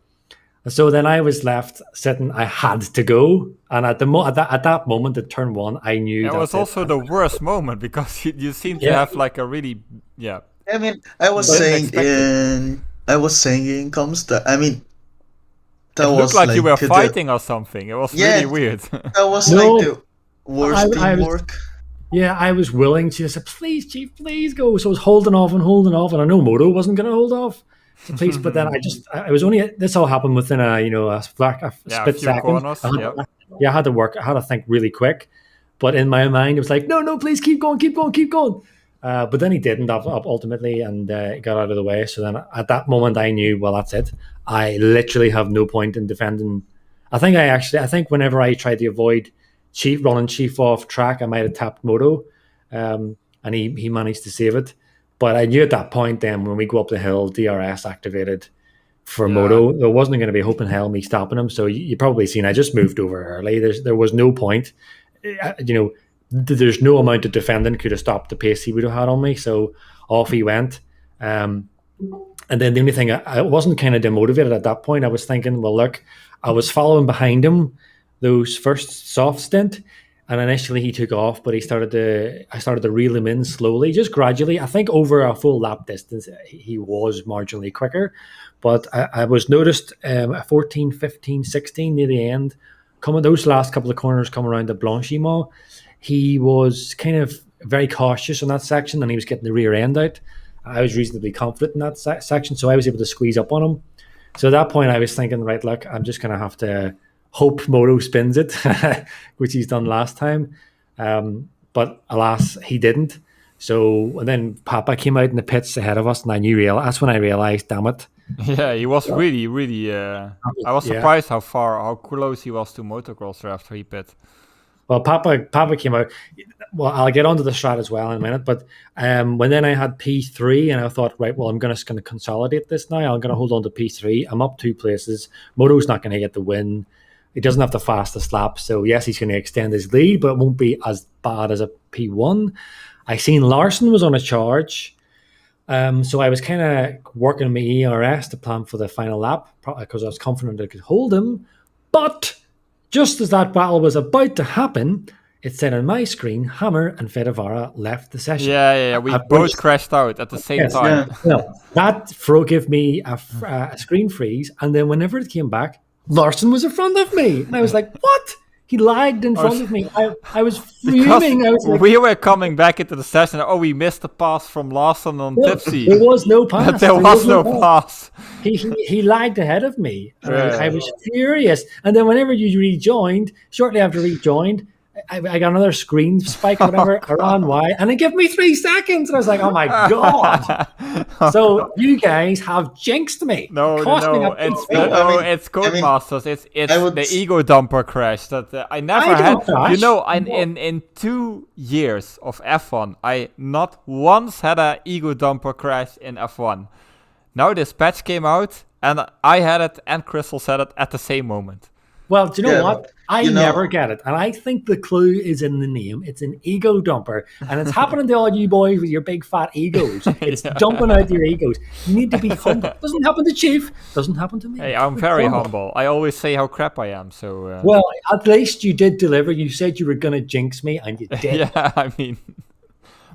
So then I was left sitting. I had to go. And at that moment, at turn one, I knew It was also the worst moment because you seem to have like a really, I mean, I was saying in comms that, I mean, that it was looked like you were the- fighting or something. It was really weird. That was No. like the worst teamwork. I was willing to. I said, please, Chief, please go. So I was holding off. And I know Moto wasn't going to hold off. So please, but then I was only, this all happened within a split second. Corners, I had to work. I had to think really quick. But in my mind, it was like, no, please keep going. But then he didn't ultimately and got out of the way. So then at that moment, I knew, well, that's it. I literally have no point in defending. I think whenever I tried to avoid running Chief off track, I might have tapped Moto, and he managed to save it. But I knew at that point then when we go up the hill, DRS activated for Moto. There wasn't going to be hope in hell me stopping him. So you probably seen I just moved over early. There was no point. There's no amount of defending could have stopped the pace he would have had on me. So off he went. And then the only thing, I wasn't kind of demotivated at that point. I was thinking, well, look, I was following behind him those first soft stint. And initially he took off, but I started to reel him in slowly, just gradually. I think over a full lap distance, he was marginally quicker. But I was noticed 14, 15, 16 near the end, those last couple of corners come around the Blanchimont, he was kind of very cautious in that section and he was getting the rear end out. I was reasonably confident in that section, so I was able to squeeze up on him. So at that point I was thinking, right, look, I'm just going to have to hope Moto spins it, which he's done last time. But alas, he didn't. So and then Papa came out in the pits ahead of us, and that's when I realized, damn it. Yeah, he was really. I was surprised how close he was to motocrosser after he pit. Well, Papa came out. Well, I'll get onto the strat as well in a minute. But when then I had P3, and I thought, right, well, I'm just going to consolidate this now. I'm going to hold on to P3. I'm up 2 places. Moto's not going to get the win. He doesn't have the fastest lap, so yes, he's going to extend his lead, but it won't be as bad as a P1. I seen Larson was on a charge, So I was kind of working my ERS to plan for the final lap because I was confident I could hold him. But just as that battle was about to happen, it said on my screen, Hammer and Fedavara left the session. Yeah. We both crashed out at the same time. Yeah. Well, that gave me a screen freeze. And then whenever it came back, Larson was in front of me. And I was like, what? He lagged in front of me. I was fuming. I was like, we were coming back into the session. Oh, we missed the pass from Larson on Tipsy. There was no pass. There was no pass. He lagged ahead of me. And Yeah. I was furious. And then whenever you rejoined, shortly after rejoined, I got another screen spike, whatever, around Y, and it gave me 3 seconds. And I was like, oh my God. So you guys have jinxed me. No, it's Codemasters. It's the ego dumper crash that I never had. crash. You know, in 2 years of F1, I not once had a ego dumper crash in F1. Now this patch came out, and I had it, and Crystal had it at the same moment. Well, do you know what? I you know- never get it. And I think the clue is in the name. It's an ego dumper. And it's happening to all you boys with your big fat egos. It's dumping out your egos. You need to be humble. Doesn't happen to Chief. Doesn't happen to me. Hey, I'm very humble. I always say how crap I am. So Well, at least you did deliver. You said you were going to jinx me, and you did. yeah, I mean.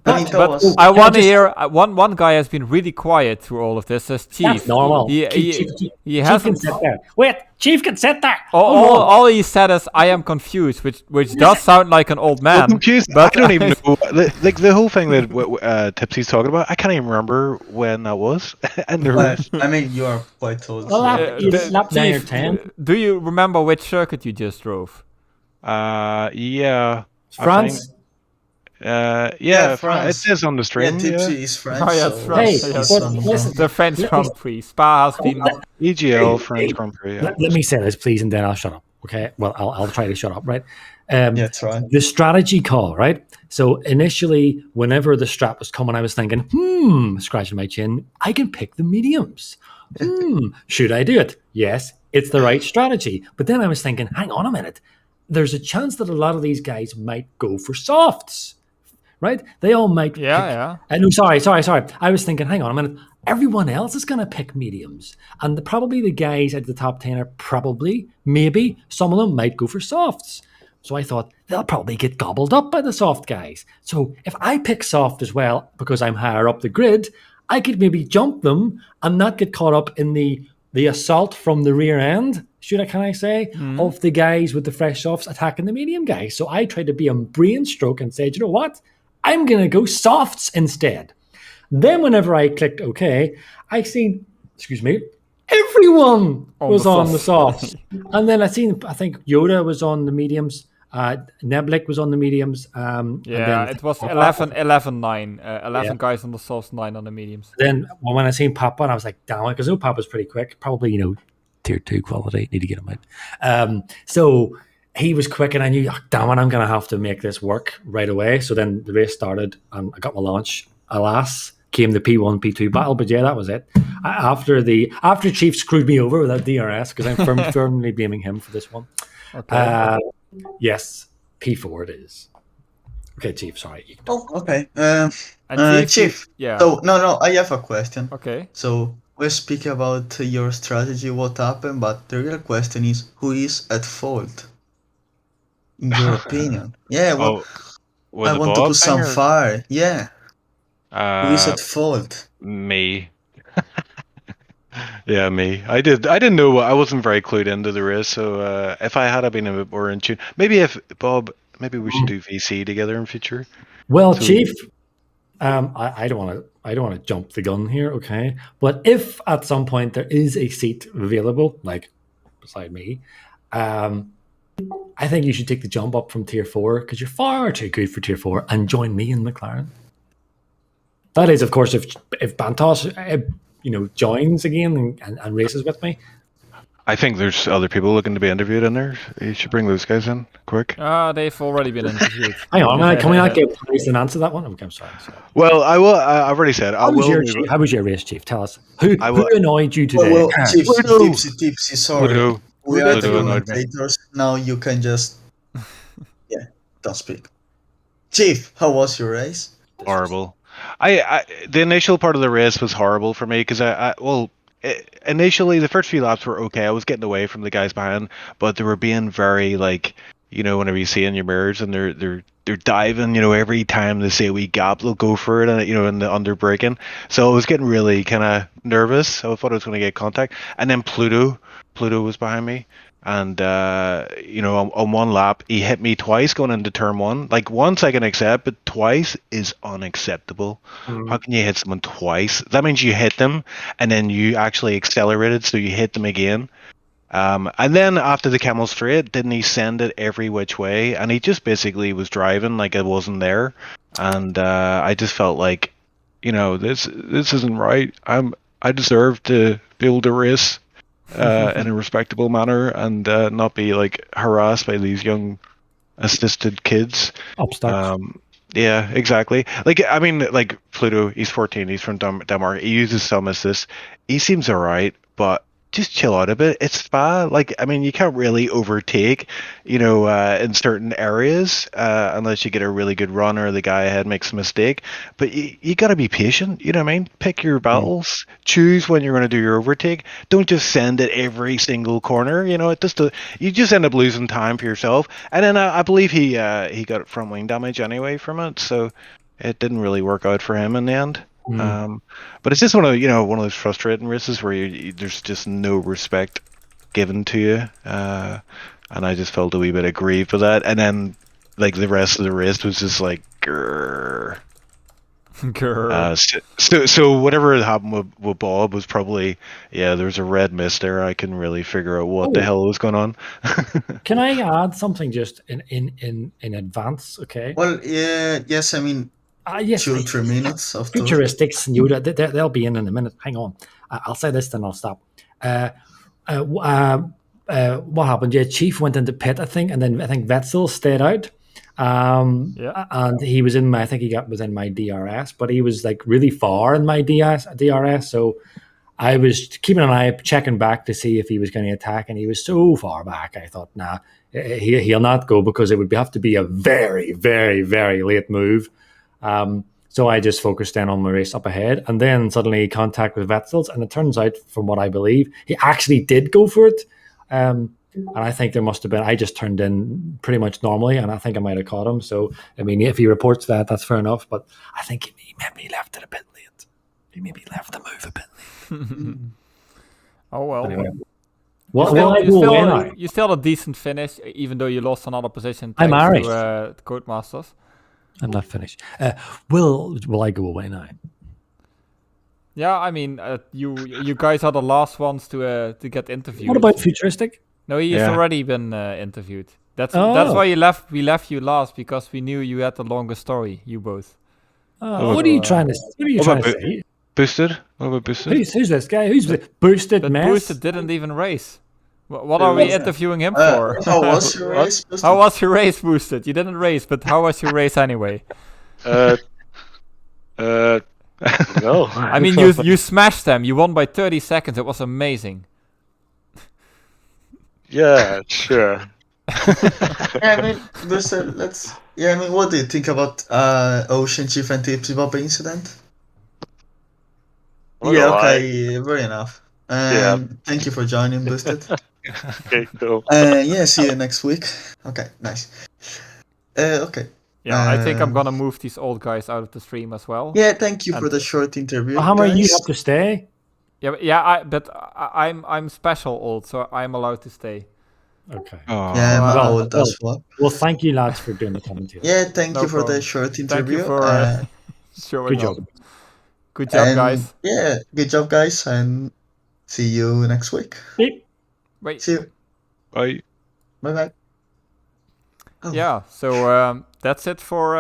I mean, that But was I want to hear one guy has been really quiet through all of this. Is Chief? That's normal. He Chief can hasn't. sit there. Wait, Chief can sit there. All he said is, "I am confused," which does sound like an old man. I'm confused. But I don't even know. Like the whole thing that Tipsy's talking about, I can't even remember when that was. And there was. I mean, you are quite old. Well, so- it's lap 9 or Chief, 10. do you remember which circuit you just drove? Yeah. I France. think- yeah, France. it says on the yeah, stream. Tipsy is French. Oh, yeah, so France. Hey, it's but on- listen, The French Grand Prix. Spa has been. EGL French Grand Prix. Yeah. Let me say this, please, and then I'll shut up. Okay? Well, I'll try to shut up, right? Yeah, try. The strategy call, right? So initially, whenever the strap was coming, I was thinking, scratching my chin, I can pick the mediums. Should I do it? Yes, it's the right strategy. But then I was thinking, hang on a minute. There's a chance that a lot of these guys might go for softs, right? They all might. Yeah. No, sorry. I was thinking, hang on a minute. Everyone else is going to pick mediums. And probably the guys at the top 10 are maybe, some of them might go for softs. So I thought, they'll probably get gobbled up by the soft guys. So if I pick soft as well, because I'm higher up the grid, I could maybe jump them and not get caught up in the assault from the rear end, can I say, of the guys with the fresh softs attacking the medium guys. So I tried to be a brain stroke and said, you know what? I'm going to go softs instead. Then whenever I clicked OK, I seen, everyone was on the softs. And then I think Yoda was on the mediums. Neblik was on the mediums. And then, It was 11-9. 11 guys on the softs, 9 on the mediums. Then when I seen Papa, I was like, damn it, because Papa's pretty quick. Probably, tier 2 quality. Need to get him out. So he was quick, and I knew, damn it, I'm going to have to make this work right away. So then the race started, and I got my launch. Alas, came the P1, P2 battle, but yeah, that was it. After Chief screwed me over with that DRS, because I'm firmly blaming him for this one. Okay. Yes, P4 it is. Okay, Chief, sorry. Oh, okay. And Chief. Yeah. So no, I have a question. Okay. So we're speaking about your strategy, what happened, but the real question is, who is at fault? In your opinion? Yeah. Well, Was I it want to Bob put some or- fire. Yeah. Who is at fault? Me. Yeah, me. I didn't know. I wasn't very clued into the race, so if I had been a bit more in tune, maybe we should do VC together in future. Well, Chief, I don't want to jump the gun here, okay? But if at some point there is a seat available, like beside me, I think you should take the jump up from Tier 4 because you're far too good for Tier 4 and join me in McLaren. That is, of course, if Bantos joins again and races with me. I think there's other people looking to be interviewed in there. You should bring those guys in quick. They've already been interviewed. Hang on, can we not get Price and answer that one? Okay, I'm sorry. Well, I will. I've already said. How was your race, Chief? Tell us. Who annoyed you today? Well, Tipsy, sorry. Ludo. We are the Ludo annoyed me. commentators. Now you can just... Yeah, don't speak. Chief, how was your race? Horrible. The initial part of the race was horrible for me because initially the first few laps were okay. I was getting away from the guys behind, but they were being very like, whenever you see in your mirrors and they're diving, every time they see a wee gap, they'll go for it, and in the under braking. So I was getting really kind of nervous. I thought I was going to get contact, and then Pluto was behind me. And on one lap he hit me twice going into turn one. Like once I can accept, but twice is unacceptable. How can you hit someone twice? That means you hit them and then you actually accelerated, so you hit them again. And then after the Camel Straight, didn't he send it every which way? And he just basically was driving like it wasn't there. And I just felt like, this isn't right. I deserve to be able to race in a respectable manner and not be like harassed by these young assisted kids. Upstarts. Yeah, exactly. Like Pluto, he's 14, he's from Denmark. He uses some assist. He seems alright, but just chill out a bit. It's spa. You can't really overtake, in certain areas, unless you get a really good run or the guy ahead makes a mistake. But you got to be patient. You know what I mean? Pick your battles. Choose when you're going to do your overtake. Don't just send it every single corner. You just end up losing time for yourself. And then I believe he got front wing damage anyway from it, so it didn't really work out for him in the end. But it's just one of those frustrating races where there's just no respect given to you, and I just felt a wee bit aggrieved with that. And then like the rest of the race was just like grrr. So whatever had happened with Bob was probably there's a red mist there. I couldn't really figure out what the hell was going on. Can I add something just in advance? Okay. Well, yes. Yes, 2-3 minutes of futuristics. They'll be in a minute. Hang on. I'll say this, then I'll stop. What happened? Yeah, Chief went into pit, I think, and then I think Wetzel stayed out. And he was in my. I think he was in my DRS, but he was like really far in my DRS. So I was keeping an eye, checking back to see if he was going to attack, and he was so far back. I thought, nah, he'll not go because it would have to be a very, very, very late move. So I just focused in on my race up ahead, and then suddenly contact with Wetzel's, and it turns out, from what I believe, he actually did go for it. And I think there must have been, I just turned in pretty much normally, and I think I might have caught him. So, if he reports that, that's fair enough, but I think he maybe left it a bit late. He maybe left the move a bit late. Oh, well. Anyway. You still had a decent finish, even though you lost another position. I'm Irish. To Codemasters. I'm not finished. Will I go away now? Yeah, you guys are the last ones to get interviewed. What about futuristic? No, he's already been interviewed. That's why we left you last, because we knew you had the longest story. You both. What are you trying to say? Boosted? What about Boosted? Who's this guy? Who's Boosted? But Mess? Boosted didn't even race. What are we interviewing him for? How was your race, Boosted? How was your race, Boosted? You didn't race, but how was your race anyway? No. You smashed them. You won by 30 seconds. It was amazing. Yeah, sure. Boosted, what do you think about Ocean Chief and Tipsy Bob incident? Very enough. Thank you for joining, Boosted. Okay, cool. See you next week. Okay, nice. Okay. Yeah, I think I'm gonna move these old guys out of the stream as well. Yeah, thank you for the short interview. Hammer, you have to stay. But I'm special old, so I'm allowed to stay. Okay. I'm old as well. Well, thank you, lads, for doing the commentary. Yeah, thank you for the short interview. Thank you for showing good up. job. Good job, guys. Yeah, good job, guys, and see you next week. Wait. See you. Bye. Bye-bye. Yeah, so that's it for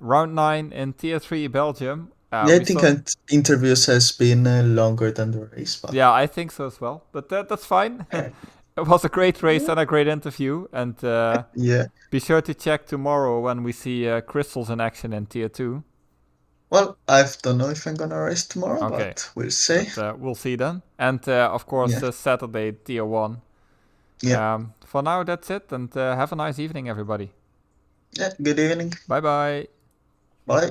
round 9 in Tier 3 Belgium. I think interviews has been longer than the race. But... Yeah, I think so as well. But that's fine. It was a great race and a great interview. And be sure to check tomorrow when we see Crystals in action in Tier 2. Well, I don't know if I'm going to race tomorrow, but we'll see. But, we'll see then. And, of course, Saturday, Tier 1. Yeah. For now, that's it. And have a nice evening, everybody. Yeah, good evening. Bye-bye. Bye.